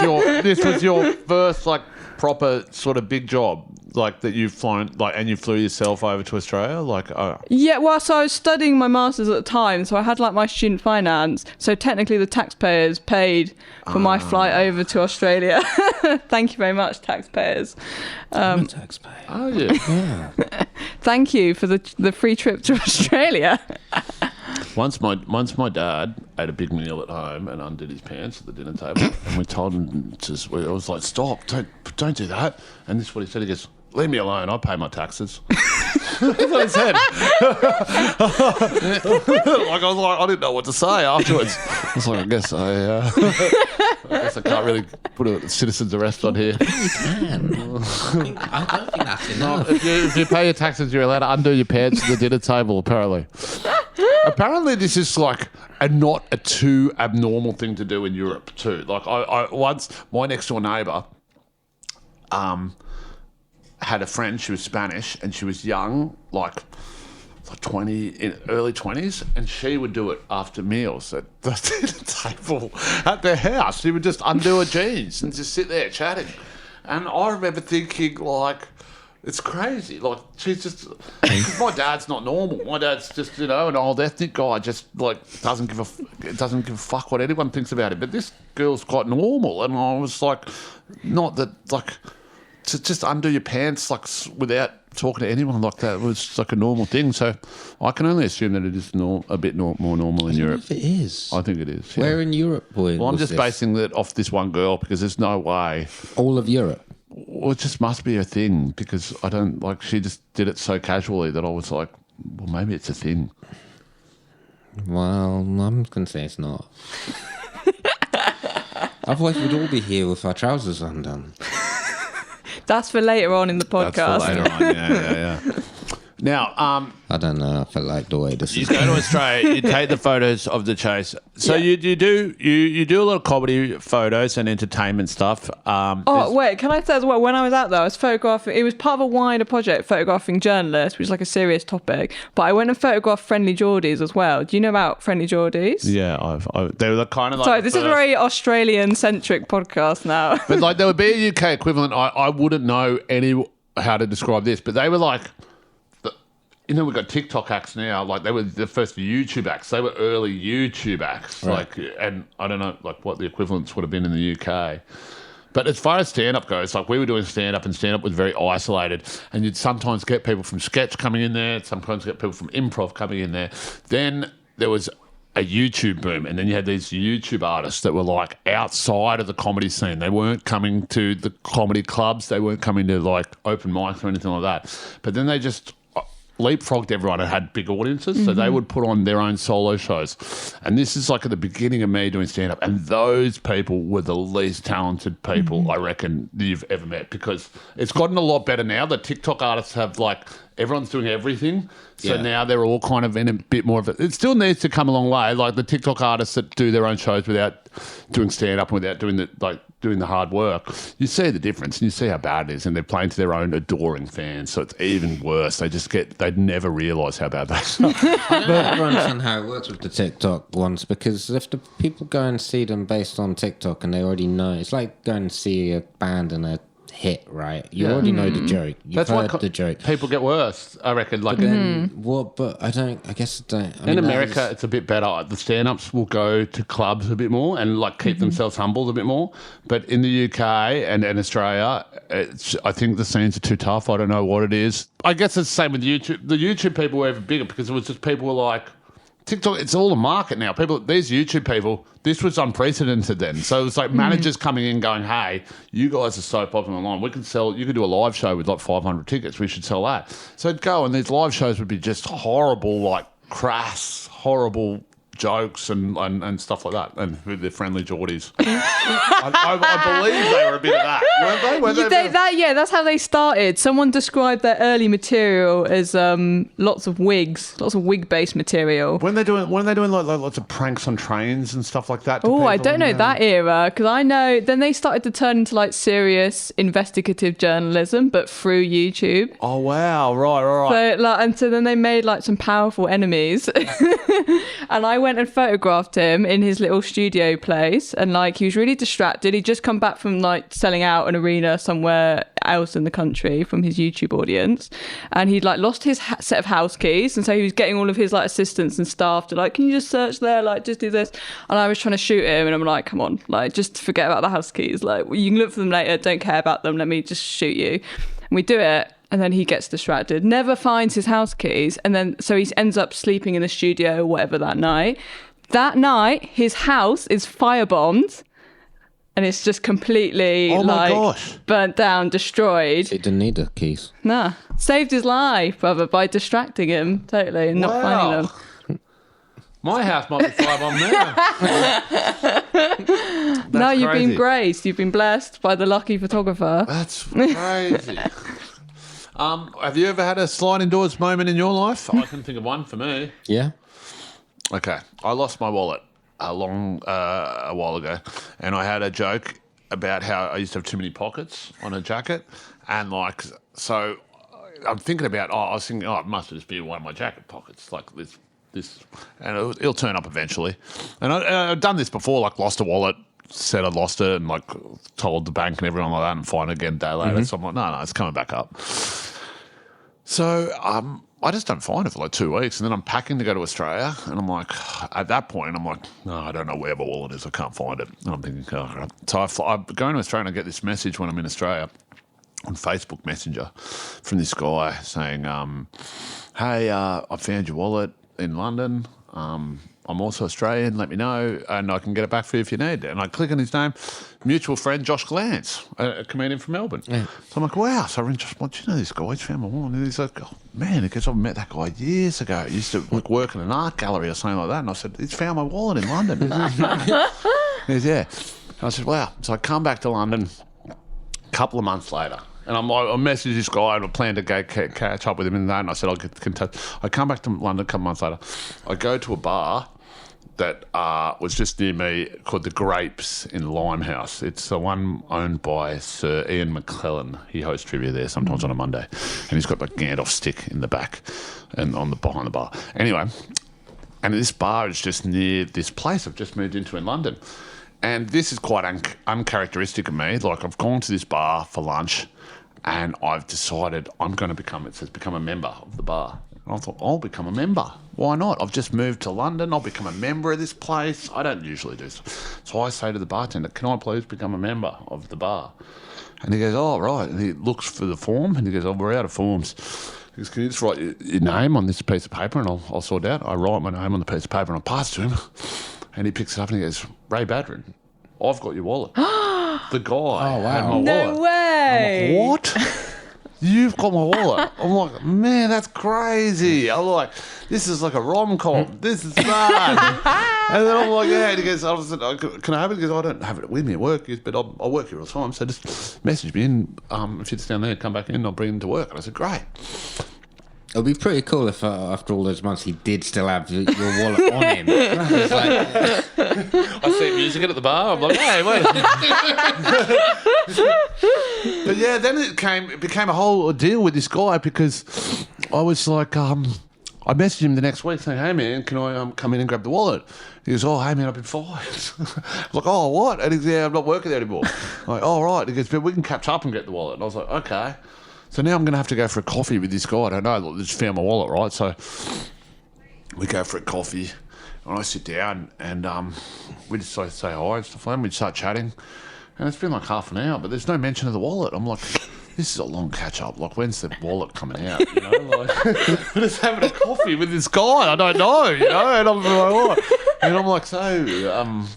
your first like proper sort of big job, like that you've flown, like, and you flew yourself over to Australia, like. Yeah, well, so I was studying my masters at the time, so I had like my student finance. So technically, the taxpayers paid for my flight over to Australia. Thank you very much, taxpayers. I'm a taxpayer. Oh yeah. Thank you for the free trip to Australia. Once my dad ate a big meal at home and undid his pants at the dinner table, and we told him I was like, "Stop! Don't do that." And this is what he said. He goes, "Leave me alone. I pay my taxes." That's what he said. Like I was like, I didn't know what to say afterwards. I was like, I guess I can't really put a citizen's arrest on here. You can. I don't think that's enough. If you pay your taxes, you're allowed to undo your pants at the dinner table. Apparently. Apparently, this is like not a too abnormal thing to do in Europe too. Like I once, my next door neighbour, had a friend. She was Spanish and she was young, like 20, in early 20s, and she would do it after meals at the dinner table at their house. She would just undo her jeans and just sit there chatting. And I remember thinking, like, it's crazy. Like, she's just... Because my dad's not normal. My dad's just, an old ethnic guy, just, like, doesn't give a fuck what anyone thinks about him. But this girl's quite normal. And I was like, not that, like... To just undo your pants, like, without talking to anyone like that was like a normal thing. So I can only assume that it is a bit more normal in Europe. If it is. I think it is. Where in Europe, boy? Well, I'm just basing that off this one girl because there's no way. All of Europe? Well, it just must be a thing because I don't, like, she just did it so casually that I was like, well, maybe it's a thing. Well, I'm going to say it's not. Otherwise, we'd all be here with our trousers undone. That's for later on in the podcast. That's for later on, yeah. Now, I don't know if I like the way this you is go going. to Australia, you take the photos of the chase. So you do a lot of comedy photos and entertainment stuff. Wait, can I say as well, when I was out there, I was photographing, it was part of a wider project, photographing journalists, which is like a serious topic, but I went and photographed Friendly Geordies as well. Do you know about Friendly Geordies? Yeah, they were kind of like... Sorry, this is a very Australian-centric podcast now. But like there would be a UK equivalent. I wouldn't know how to describe this, but they were like... we've got TikTok acts now. Like, they were the first YouTube acts. They were early YouTube acts. Right. Like, and I don't know, like, what the equivalents would have been in the UK. But as far as stand-up goes, like we were doing stand-up, and stand-up was very isolated, and you'd sometimes get people from sketch coming in there, sometimes get people from improv coming in there. Then there was a YouTube boom, and then you had these YouTube artists that were like outside of the comedy scene. They weren't coming to the comedy clubs, they weren't coming to like open mics or anything like that. But then they just leapfrogged everyone and had big audiences, so they would put on their own solo shows. And this is like at the beginning of me doing stand-up, and those people were the least talented people I reckon that you've ever met, because it's gotten a lot better now. The TikTok artists have like, everyone's doing everything, so now they're all kind of in a bit more of it. It still needs to come a long way, like the TikTok artists that do their own shows without doing stand-up and without doing the hard work. You see the difference, and you see how bad it is, and they're playing to their own adoring fans, so it's even worse. They'd never realise how bad they are. I don't understand how it works with the TikTok ones, because if the people go and see them based on TikTok and they already know, it's like going to see a band and a hit, right? You already know the joke. You've heard the joke. People get worse, I reckon. Like, But I guess I don't. In America, it's a bit better. The stand-ups will go to clubs a bit more and like keep themselves humbled a bit more. But in the UK and Australia, I think the scenes are too tough. I don't know what it is. I guess it's the same with YouTube. The YouTube people were even bigger because it was just people were like, TikTok, it's all a market now. These YouTube people, this was unprecedented then. So it's like managers coming in going, hey, you guys are so popular online. You could do a live show with like 500 tickets. We should sell that. So it'd go, and these live shows would be just horrible, like crass, horrible jokes and stuff like that, and with their friendly Geordies. I believe they were a bit of that, weren't they? That's how they started. Someone described their early material as lots of wig-based material. When they doing like lots of pranks on trains and stuff like that? Oh, I don't know that era, because I know then they started to turn into like serious investigative journalism, but through YouTube. Oh wow, right. So then they made like some powerful enemies, and I went and photographed him in his little studio place, and like he was really distracted. He'd just come back from like selling out an arena somewhere else in the country from his YouTube audience, and he'd like lost his set of house keys, and so he was getting all of his like assistants and staff to like, can you just search there, like just do this. And I was trying to shoot him, and I'm like, come on, like just forget about the house keys, like you can look for them later, don't care about them, let me just shoot you. And we do it, and then he gets distracted, never finds his house keys, and then so he ends up sleeping in the studio or whatever that night. That night, his house is firebombed, and it's just completely burnt down, destroyed. He didn't need the keys. Nah, saved his life, brother, by distracting him totally and not finding them. My house might be firebombed now. No, you've been graced. You've been blessed by the lucky photographer. That's crazy. Have you ever had a sliding doors moment in your life? I can think of one for me. Yeah. Okay. I lost my wallet a while ago, and I had a joke about how I used to have too many pockets on a jacket, and like, so I'm thinking about, it must just be one of my jacket pockets, like this, and it'll turn up eventually. And I've done this before, like lost a wallet, said I lost it, and like told the bank and everyone like that, and find it again a day later. So I'm like, no, it's coming back up. So I just don't find it for like 2 weeks, and then I'm packing to go to Australia, and I'm like, at that point, I'm like, no, I don't know where my wallet is. I can't find it. And I'm thinking, oh. So I'm going to Australia, and I get this message when I'm in Australia on Facebook Messenger from this guy saying, hey, I found your wallet in London. I'm also Australian, let me know, and I can get it back for you if you need it. And I click on his name, mutual friend Josh Glantz, a comedian from Melbourne. Yeah. So I'm like, wow. So I ring Josh, do you know this guy? He's found my wallet. And he's like, oh, man, because I've met that guy years ago. He used to work in an art gallery or something like that. And I said, he's found my wallet in London. He goes, yeah. And I said, wow. So I come back to London a couple of months later. And I messaged this guy, and I planned to go catch up with him in that. And I said, I come back to London a couple months later. I go to a bar that was just near me called The Grapes in Limehouse. It's the one owned by Sir Ian McClellan. He hosts trivia there sometimes on a Monday. And he's got like Gandalf stick in the back and behind the bar. Anyway, and this bar is just near this place I've just moved into in London. And this is quite uncharacteristic of me. Like, I've gone to this bar for lunch, and I've decided I'm going to become a member of the bar. And I thought, I'll become a member. Why not? I've just moved to London. I'll become a member of this place. I don't usually do so. So I say to the bartender, can I please become a member of the bar? And he goes, oh, right. And he looks for the form and he goes, oh, we're out of forms. He goes, can you just write your name on this piece of paper and I'll sort it out? I write my name on the piece of paper and I pass it to him. And he picks it up and he goes, Ray Badrin, I've got your wallet. The guy had my wallet. No way. I'm like, what? You've got my wallet. I'm like, man, that's crazy. I'm like, this is like a rom-com. This is fun. And then I'm like, yeah. And he goes, can I have it? He goes, I don't have it with me at work, but I work here all the time. So just message me in. If it's down there, come back in, I'll bring him to work. And I said, great. It would be pretty cool if after all those months he did still have your wallet on him. It's like, I see music at the bar. I'm like, hey, wait. But yeah, then it became a whole ordeal with this guy because I was like, I messaged him the next week saying, hey man, can I come in and grab the wallet? He goes, oh, hey man, I've been fired. I was like, oh, what? And he goes, yeah, I'm not working there anymore. I'm like, oh, right. He goes, but we can catch up and get the wallet. And I was like, okay. So now I'm going to have to go for a coffee with this guy. I don't know. Look, just found my wallet, right? So we go for a coffee, and I sit down, and we just say hi and stuff like that. We start chatting, and it's been like half an hour, but there's no mention of the wallet. I'm like, this is a long catch-up. Like, when's the wallet coming out? You know, like, we're just having a coffee with this guy. I don't know, you know, and I'm like, what? And I'm like, so,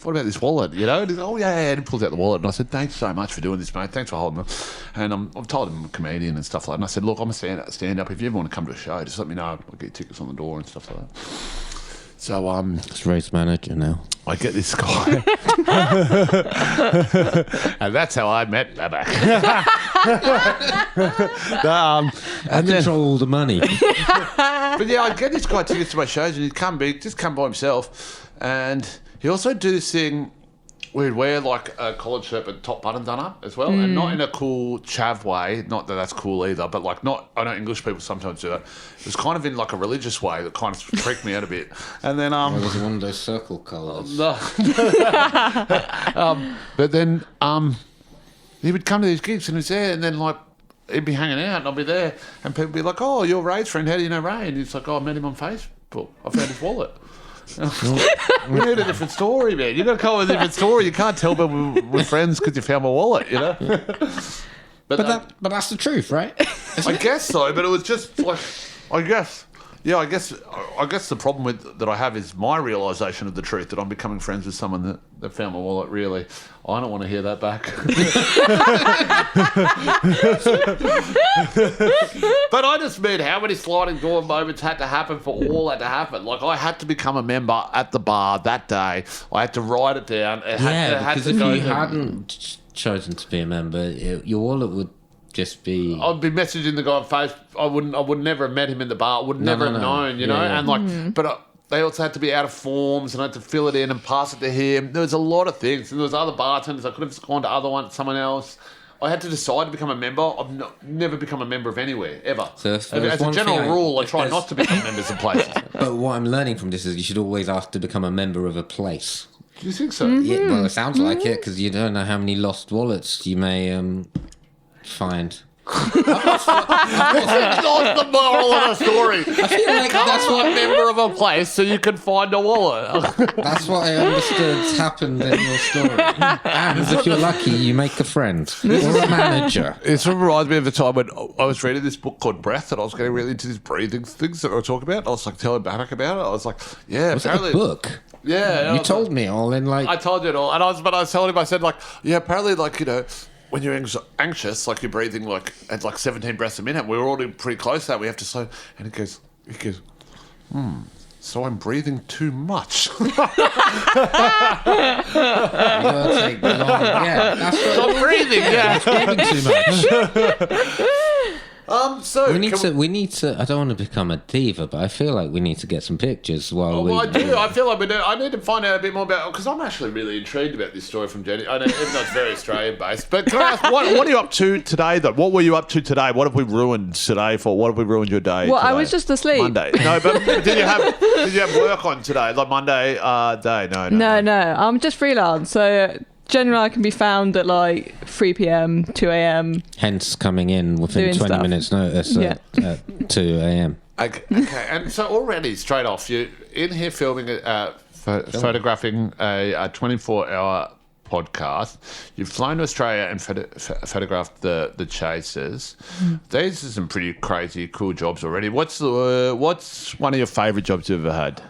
what about this wallet? You know, and he's like, oh, yeah. And he pulls out the wallet. And I said, thanks so much for doing this, mate. Thanks for holding it. And I've told him I'm a comedian and stuff like that. And I said, look, I'm a stand-up. If you ever want to come to a show, just let me know. I'll get tickets on the door and stuff like that. So, it's Ray's manager now. I get this guy. And that's how I met Babak. And control all the money. But yeah, I'd get this guy tickets to my shows and he'd come by himself. And he also do this thing where he'd wear like a collared shirt but top button done up as well. And not in a cool chav way, not that that's cool either, but like I know English people sometimes do that. It was kind of in like a religious way that kind of freaked me out a bit. And then it was one of those circle colours. No. But then he would come to these gigs and he's there and then like he'd be hanging out and I'd be there and people would be like, oh, you're Ray's friend, how do you know Ray? And he's like, oh, I met him on Facebook. I found his wallet. We need a different story, man. You've got to come up with a different story. You can't tell me we're friends because you found my wallet, you know? But that's the truth, right? I guess so, but it was just like, I guess the problem that I have is my realisation of the truth, that I'm becoming friends with someone that found my wallet, really. I don't want to hear that back. But I just mean how many sliding door moments had to happen for all that to happen. Like, I had to become a member at the bar that day. I had to write it down. Because if you hadn't chosen to be a member, your wallet would just be... I'd be messaging the guy on Facebook. I would never have met him in the bar. I would never have known, you know? Yeah. And like, but they also had to be out of forms and I had to fill it in and pass it to him. There was a lot of things. And there was other bartenders. I could have gone to someone else. I had to decide to become a member. I've never become a member of anywhere, ever. So as a general rule, I try not to become members of places. But what I'm learning from this is you should always ask to become a member of a place. Do you think so? Yeah, well, it sounds like it, because you don't know how many lost wallets you may find. That's the moral of the story. I feel like that's what member of a place so you can find a wallet. That's what I understood happened in your story. And if you're lucky, you make a friend or a manager. It reminds me of the time when I was reading this book called Breath, and I was getting really into these breathing things that I talk about. I was like telling Babak about it. I was like, yeah, was apparently it a book. Yeah, you told me all in like. I told you it all, and I was telling him. I said like, yeah, apparently like when you're anxious, like you're breathing like at like 17 breaths a minute. We were already pretty close to that. We have to slow. And he goes, so I'm breathing too much. Yeah, that's what I'm breathing. Yeah, breathing too much. So we need to. I don't want to become a diva, but I feel like we need to get some pictures while we. I do. I feel like we do. I need to find out a bit more about, because I'm actually really intrigued about this story from Jenny. I know, even though it's very Australian based. But can I ask, what are you up to today, though? What were you up to today? What have we ruined today for? What have we ruined your day? Well, today? I was just asleep. Monday. No, but did you have work on today? Like Monday day? No. I'm just freelance, so. Generally, I can be found at like 3 p.m, 2 a.m. Hence coming in within 20 minutes notice at 2 a.m. Okay. And so already, straight off, you're in here filming, photographing a 24-hour podcast. You've flown to Australia and photographed the chasers. These are some pretty crazy, cool jobs already. What's one of your favourite jobs you've ever had?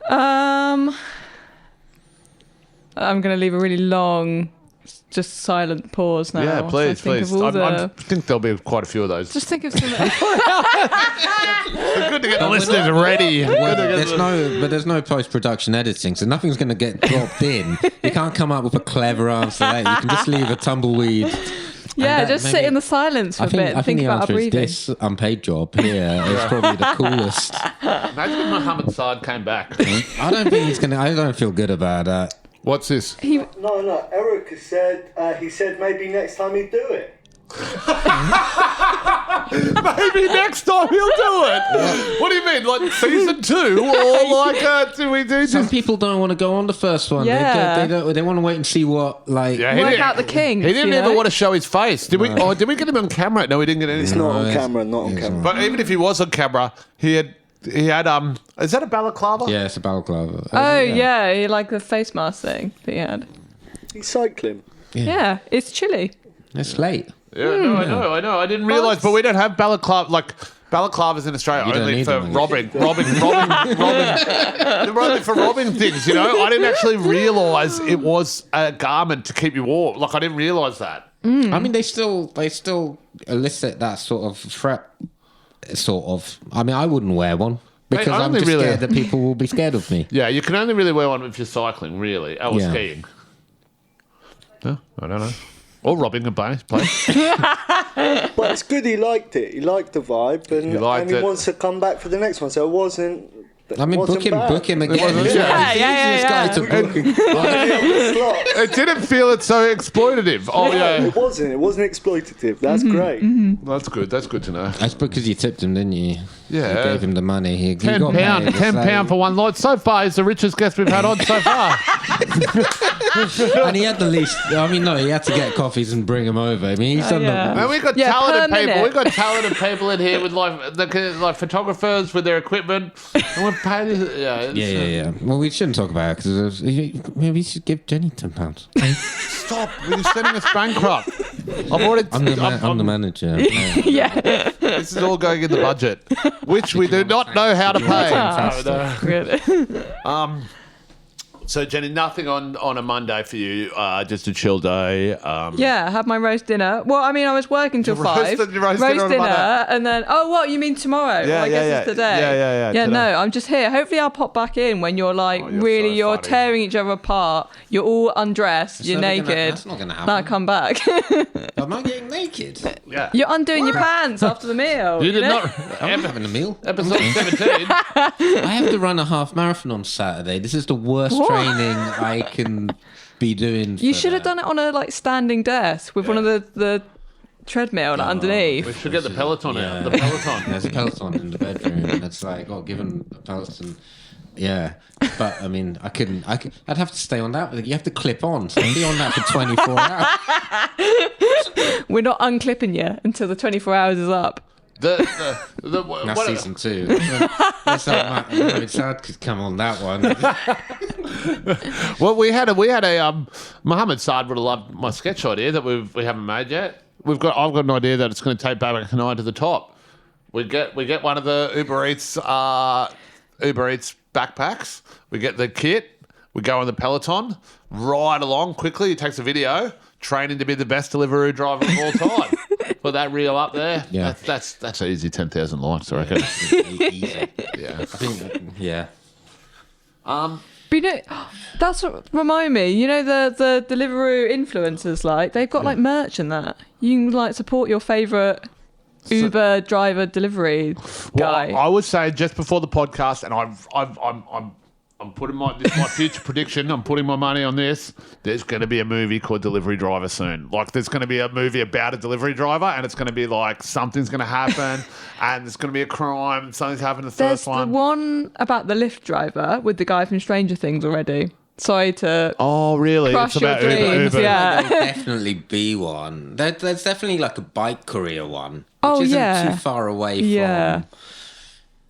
I'm going to leave a really long, just silent pause now. Yeah, please. I think there'll be quite a few of those. Just think of some. It's good to get the listeners ready. There's no post-production editing, so nothing's going to get dropped in. You can't come up with a clever answer later. You can just leave a tumbleweed. Yeah, just sit in the silence for a bit and think the about our answer is breathing. this unpaid job here is probably the coolest. Imagine if Mohammed Saad came back. I don't think he's going to... I don't feel good about that. What's this? No. Eric said he said maybe next time he'd do it. Maybe next time he'll do it. What do you mean, like season 2, or like do we do? Some people don't want to go on the first one. Yeah. They want to wait and see what like. Yeah, Work out the kinks. He didn't even want to show his face. Did we? Oh, did we get him on camera? No, we didn't get anything. It's not on camera. Not on camera. But even if he was on camera, he had. Is that a balaclava? Yeah, it's a balaclava. Oh yeah, he like the face mask thing that he had. He's cycling. Yeah, it's chilly. It's late. Yeah, no, I know. I didn't realise, but we don't have balaclava like balaclavas in Australia. You don't only need for them. robbing. They're only for robbing things. You know, I didn't actually realise it was a garment to keep you warm. Like I didn't realise that. I mean, they still elicit that sort of threat. Sort of. I mean, I wouldn't wear one because I'm just scared that people will be scared of me. Yeah, you can only really wear one if you're cycling, really, or skiing. No, I don't know. Or robbing a place. But it's good he liked it. He liked the vibe and he wants to come back for the next one. So it wasn't. I mean, book him again. Yeah. Guy to book. It didn't feel it so exploitative. Oh yeah, it wasn't. It wasn't exploitative. That's great. That's good. That's good to know. That's because you tipped him, didn't you? Yeah. You gave him the money. He £10 got paid. It's £10 for one lot. So far, he's the richest guest we've had on so far. And he had the least. I mean, no, he had to get coffees and bring them over. I mean, he's done And we got Yeah, talented per people. minute. We've got talented people in here with like photographers with their equipment. And we're paying. Yeah. Well, we shouldn't talk about it because maybe we should give Jenny £10. Stop! You're sending us bankrupt. I'm the manager. Yeah. This is all going in the budget, which we do not know how to pay. Really. So, Jenny, nothing on a Monday for you, just a chill day. Yeah, I had my roast dinner. Well, I mean, I was working till 5. Roast dinner on a Monday. And then, what, you mean tomorrow? Yeah, Well, I guess it's today. Yeah, Yeah, today. no, I'm just here. Hopefully I'll pop back in when you're like, you're funny. tearing each other apart. You're all undressed. You're never naked. that's not gonna happen. Then I come back. Am I getting naked? Yeah. You're undoing your pants after the meal. You did know? not. I'm not having a meal. Episode 17. I have to run a half marathon on Saturday. This is the worst training I can be doing. You should have done it on a like standing desk with one of the treadmill like, underneath. We should get the Peloton out. Yeah. The Peloton. There's a Peloton in the bedroom, and it's like, given a Peloton. Yeah, but I mean, I'd have to stay on that. You have to clip on, so I'd be on that for 24 hours. We're not unclipping you until the 24 hours is up. That's season 2. That's how Sad could come on that one. Well, we had a Mohammed Saad would have loved my sketch idea that we haven't made yet. I've got an idea that it's going to take Babak and I to the top. We get one of the Uber Eats backpacks. We get the kit. We go on the Peloton. Ride along quickly. He takes a video. Training to be the best Deliveroo driver of all time. Put that reel up there. Yeah. That's easy 10,000 likes, I reckon. Easy. Yeah. I think, yeah. But you know, that's what remind me. You know the Deliveroo influencers, like they've got like merch and that. You can like support your favourite Uber driver delivery guy. Well, I would say just before the podcast, and I'm putting my future prediction. I'm putting my money on this. There's going to be a movie called Delivery Driver soon. Like, there's going to be a movie about a delivery driver, and it's going to be like something's going to happen, and there's going to be a crime. Something's happened in the There's first one. the one about the Lyft driver with the guy from Stranger Things already. Sorry to. Oh, really? Crush It's your about dreams, Uber. yeah. There'll definitely be one. There's definitely like a bike courier one, which Oh, isn't yeah. too far away Yeah. from.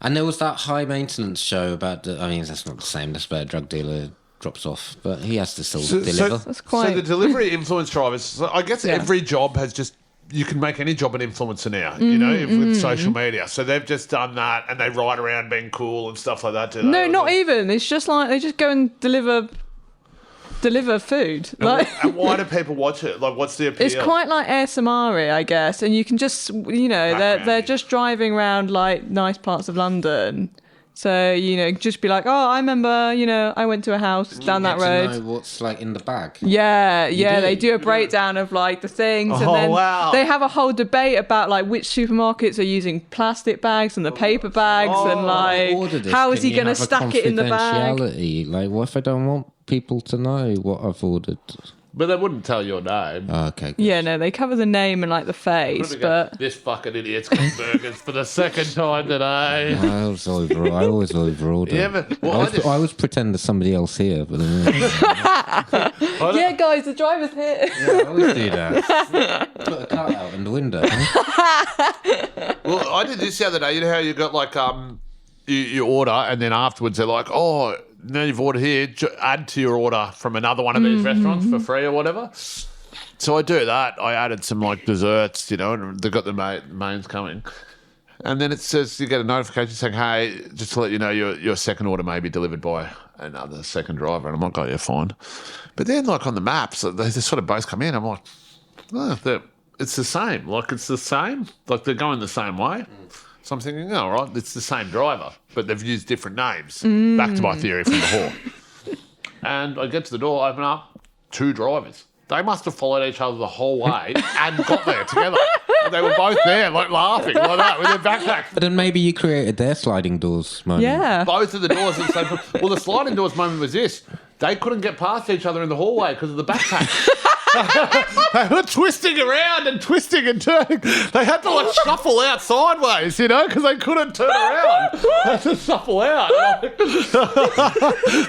And there was that high maintenance show about. I mean, that's not the same. That's where a drug dealer drops off, but he has to still deliver. So the delivery influence drivers. So I guess every job has just. You can make any job an influencer now, you know, with social media. So they've just done that, and they ride around being cool and stuff like that. Do they? No, not even. It's just like they just go and deliver food. And why do people watch it? Like, what's the appeal? It's quite like ASMR, I guess, and you can just, you know, they're just driving around like nice parts of London. So, you know, just be like, oh, I remember, you know, I went to a house down that road. To know what's like in the bag. Yeah, they do a breakdown of like the things, and then they have a whole debate about like which supermarkets are using plastic bags and the paper bags, and like how is he going to stack it in the bag? Like, what if I don't want people to know what I've ordered? But they wouldn't tell your name. Oh, okay. Good. Yeah, no, they cover the name and like the face, but this fucking idiot's got burgers for the second time today. I always over order. Yeah, but, I always pretend there's somebody else here, but yeah, guys, the driver's here. Yeah, I always do that. Put a car out in the window. Well, I did this the other day. You know how you got like you order, and then afterwards they're like, oh, now you've ordered here, add to your order from another one of these restaurants for free or whatever. So I do that. I added some like desserts, you know, and they've got the mains coming. And then it says you get a notification saying, hey, just to let you know your second order may be delivered by another second driver. And I'm like, oh, yeah, fine. But then like on the maps, they just sort of both come in. I'm like, oh, it's the same. Like it's the same. Like they're going the same way. So I'm thinking, all right, it's the same driver, but they've used different names. Back to my theory from before. And I get to the door, open up, 2 drivers. They must have followed each other the whole way and got there together. And they were both there, like laughing like that with their backpacks. But then maybe you created their sliding doors moment. Yeah. Both of the doors at the same time. Well, the sliding doors moment was this. They couldn't get past each other in the hallway because of the backpacks. They were twisting around and twisting and turning. They had to like shuffle out sideways, you know, because they couldn't turn around. They had to shuffle out. It's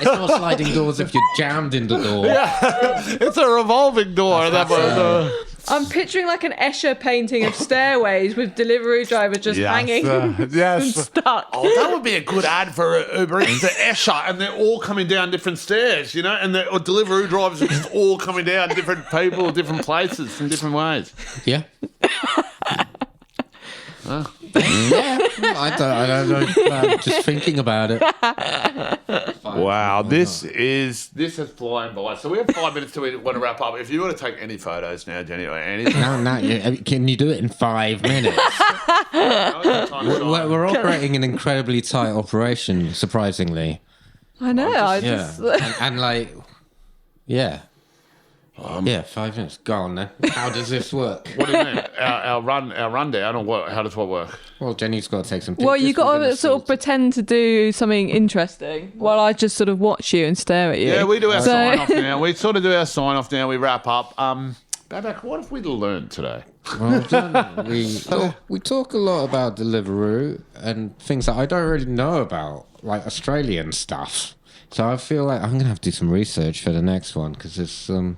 not sliding doors if you're jammed in the door. Yeah, it's a revolving door. I'm picturing like an Escher painting of stairways with delivery driver just hanging and stuck. Oh, that would be a good ad for Uber Eats. The Escher, and they're all coming down different stairs, you know, and the delivery drivers are just all coming down different people, different places, in different ways. Yeah. Yeah, I don't know. I'm just thinking about it. Wow, this is flying by. So we have 5 minutes till we want to wrap up. If you want to take any photos now, Jenny, or anything. No. Can you do it in 5 minutes? We're operating an incredibly tight operation, surprisingly. I know. And like, yeah. 5 minutes. Go on then. How does this work? What do you mean? Our rundown, or what? How does what work? Well, Jenny's got to take some pictures. Well, you got to sort of pretend to do something interesting while I just sort of watch you and stare at you. Yeah, we do our sign off now. We sort of do our sign off now. We wrap up. Babak, what have we learned today? Well, we talk a lot about Deliveroo and things that I don't really know about, like Australian stuff. So I feel like I'm going to have to do some research for the next one because there's some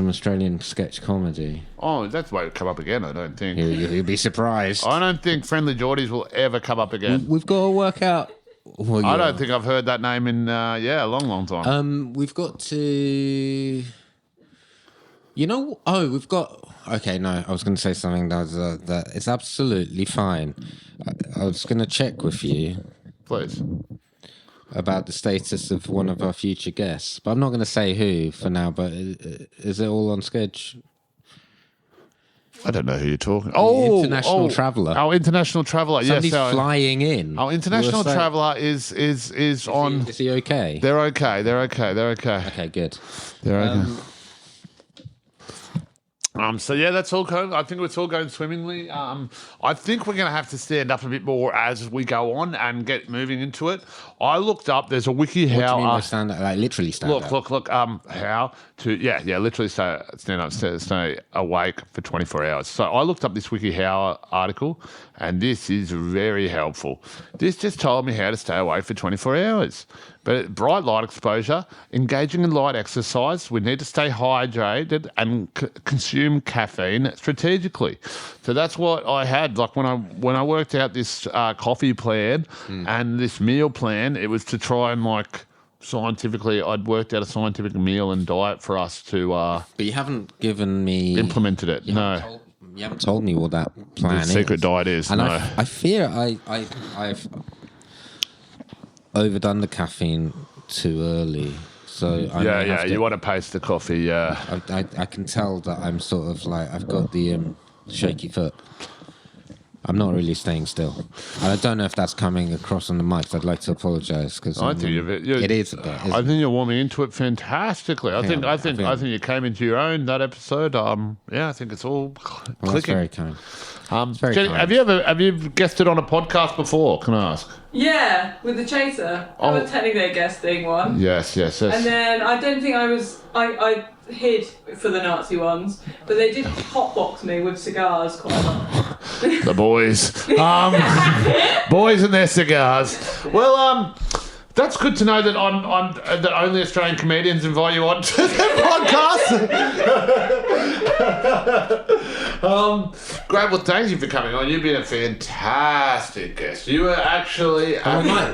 Australian sketch comedy. Oh, that won't come up again, I don't think. You'll be surprised. I don't think Friendly Geordies will ever come up again. We've got to work out... Well, I don't think I've heard that name in, a long time. We've got to... You know... Oh, we've got... Okay, no, I was going to say something that is absolutely fine. I was going to check with you. Please. About the status of one of our future guests. But I'm not going to say who for now, but is it all on schedule? I don't know who you're talking. International traveller. Our international traveller. Somebody's flying in. Our international traveller is on. Is he okay? They're okay. Okay, good. They're okay. So yeah, that's all going. I think it's all going swimmingly. I think we're going to have to stand up a bit more as we go on and get moving into it. I looked up. There's a wiki how. What do you mean by stand up? Like literally stand up. Look. How to? Yeah. Literally stand up, stay awake for 24 hours. So I looked up this WikiHow article, and this is very helpful. This just told me how to stay awake for 24 hours. But bright light exposure, engaging in light exercise, we need to stay hydrated and consume consume caffeine strategically. So that's what I had. Like when I worked out this coffee plan and this meal plan, it was to try and like scientifically, I'd worked out a scientific meal and diet for us to. But you haven't given me implemented it. No. You haven't told me what that plan is. The secret diet is. And no. I fear I've overdone the caffeine too early. So you want to pace the coffee, yeah. I can tell that I'm sort of like, I've got the shaky foot. I'm not really staying still. And I don't know if that's coming across on the mics. I'd like to apologise because I think it is a bit. I think you're warming into it fantastically. I think you came into your own that episode. I think it's all clicking. That's very kind. Jenny, kind. have you guested on a podcast before? Can I ask? Yeah, with the chaser. I was technically a guesting one. Yes. And then I don't think I hid for the Nazi ones, but they did hotbox me with cigars quite a lot. The boys. Boys and their cigars. Well, that's good to know that that only Australian comedians invite you on to their podcast. Great, well, thank you for coming on. You've been a fantastic guest. You were actually...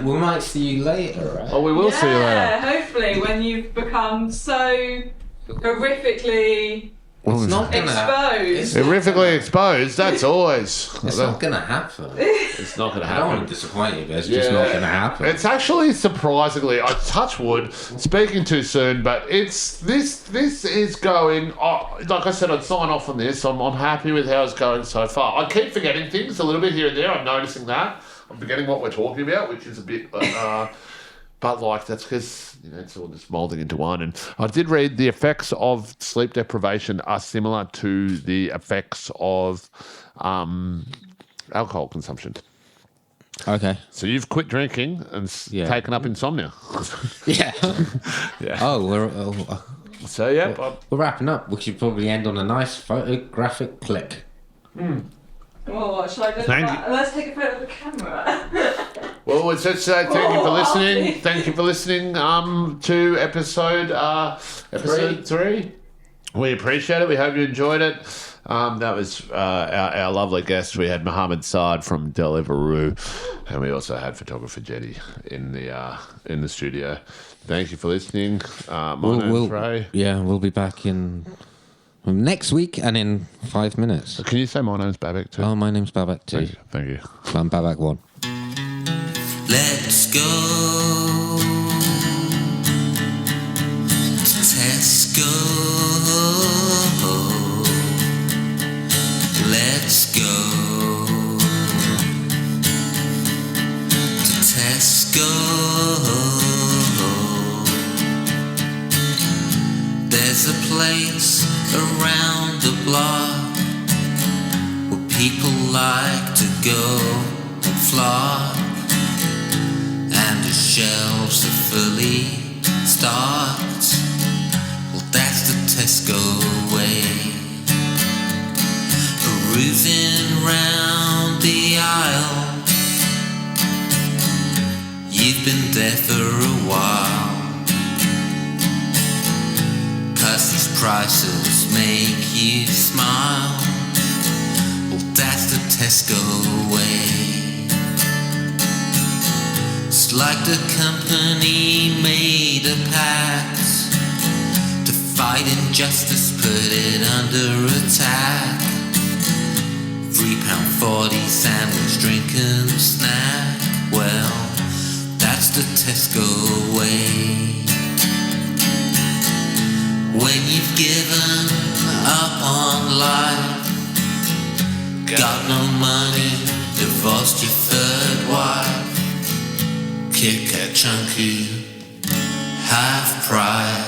we might see you later, right? Oh, we will see you later. Yeah, hopefully, when you've become so horrifically... It's not exposed. Horrifically exposed, that's always... It's not going to happen. It's not going to happen. I don't want to disappoint you, but it's just not going to happen. It's actually surprisingly, I touch wood, speaking too soon, but this is going, like I said, I'd sign off on this. I'm happy with how it's going so far. I keep forgetting things a little bit here and there. I'm noticing that. I'm forgetting what we're talking about, which is a bit... But like that's because it's all just moulding into one. And I did read the effects of sleep deprivation are similar to the effects of alcohol consumption. Okay. So you've quit drinking and taken up insomnia. Yeah. Yeah. Oh, So yeah, we're wrapping up. We should probably end on a nice photographic click. Oh, shall I go back? Let's take a photo of the camera. Well, let's just say thank you for listening. Thank you for listening to episode 3. We appreciate it. We hope you enjoyed it. That was our lovely guest. We had Mohammed Saad from Deliveroo, and we also had photographer Jetty in the studio. Thank you for listening. My name's Ray. Yeah, we'll be back in next week and in 5 minutes. Can you say my name's Babak too? Oh, my name's Babak too. Thank you. I'm Babak 1. Let's go to Tesco. Let's go to Tesco. There's a place around the block where people like to go and flock, and the shelves are fully stocked. Well, that's the Tesco way. Perusing round the aisle, you've been there for a while, 'cause these prices make you smile. Well, that's the Tesco way. It's like the company made a pact to fight injustice, put it under attack. £3.40 sandwich, drink and snack. Well, that's the Tesco way. When you've given up on life, got no money, divorced your third wife, Kit Kat chunky, half price.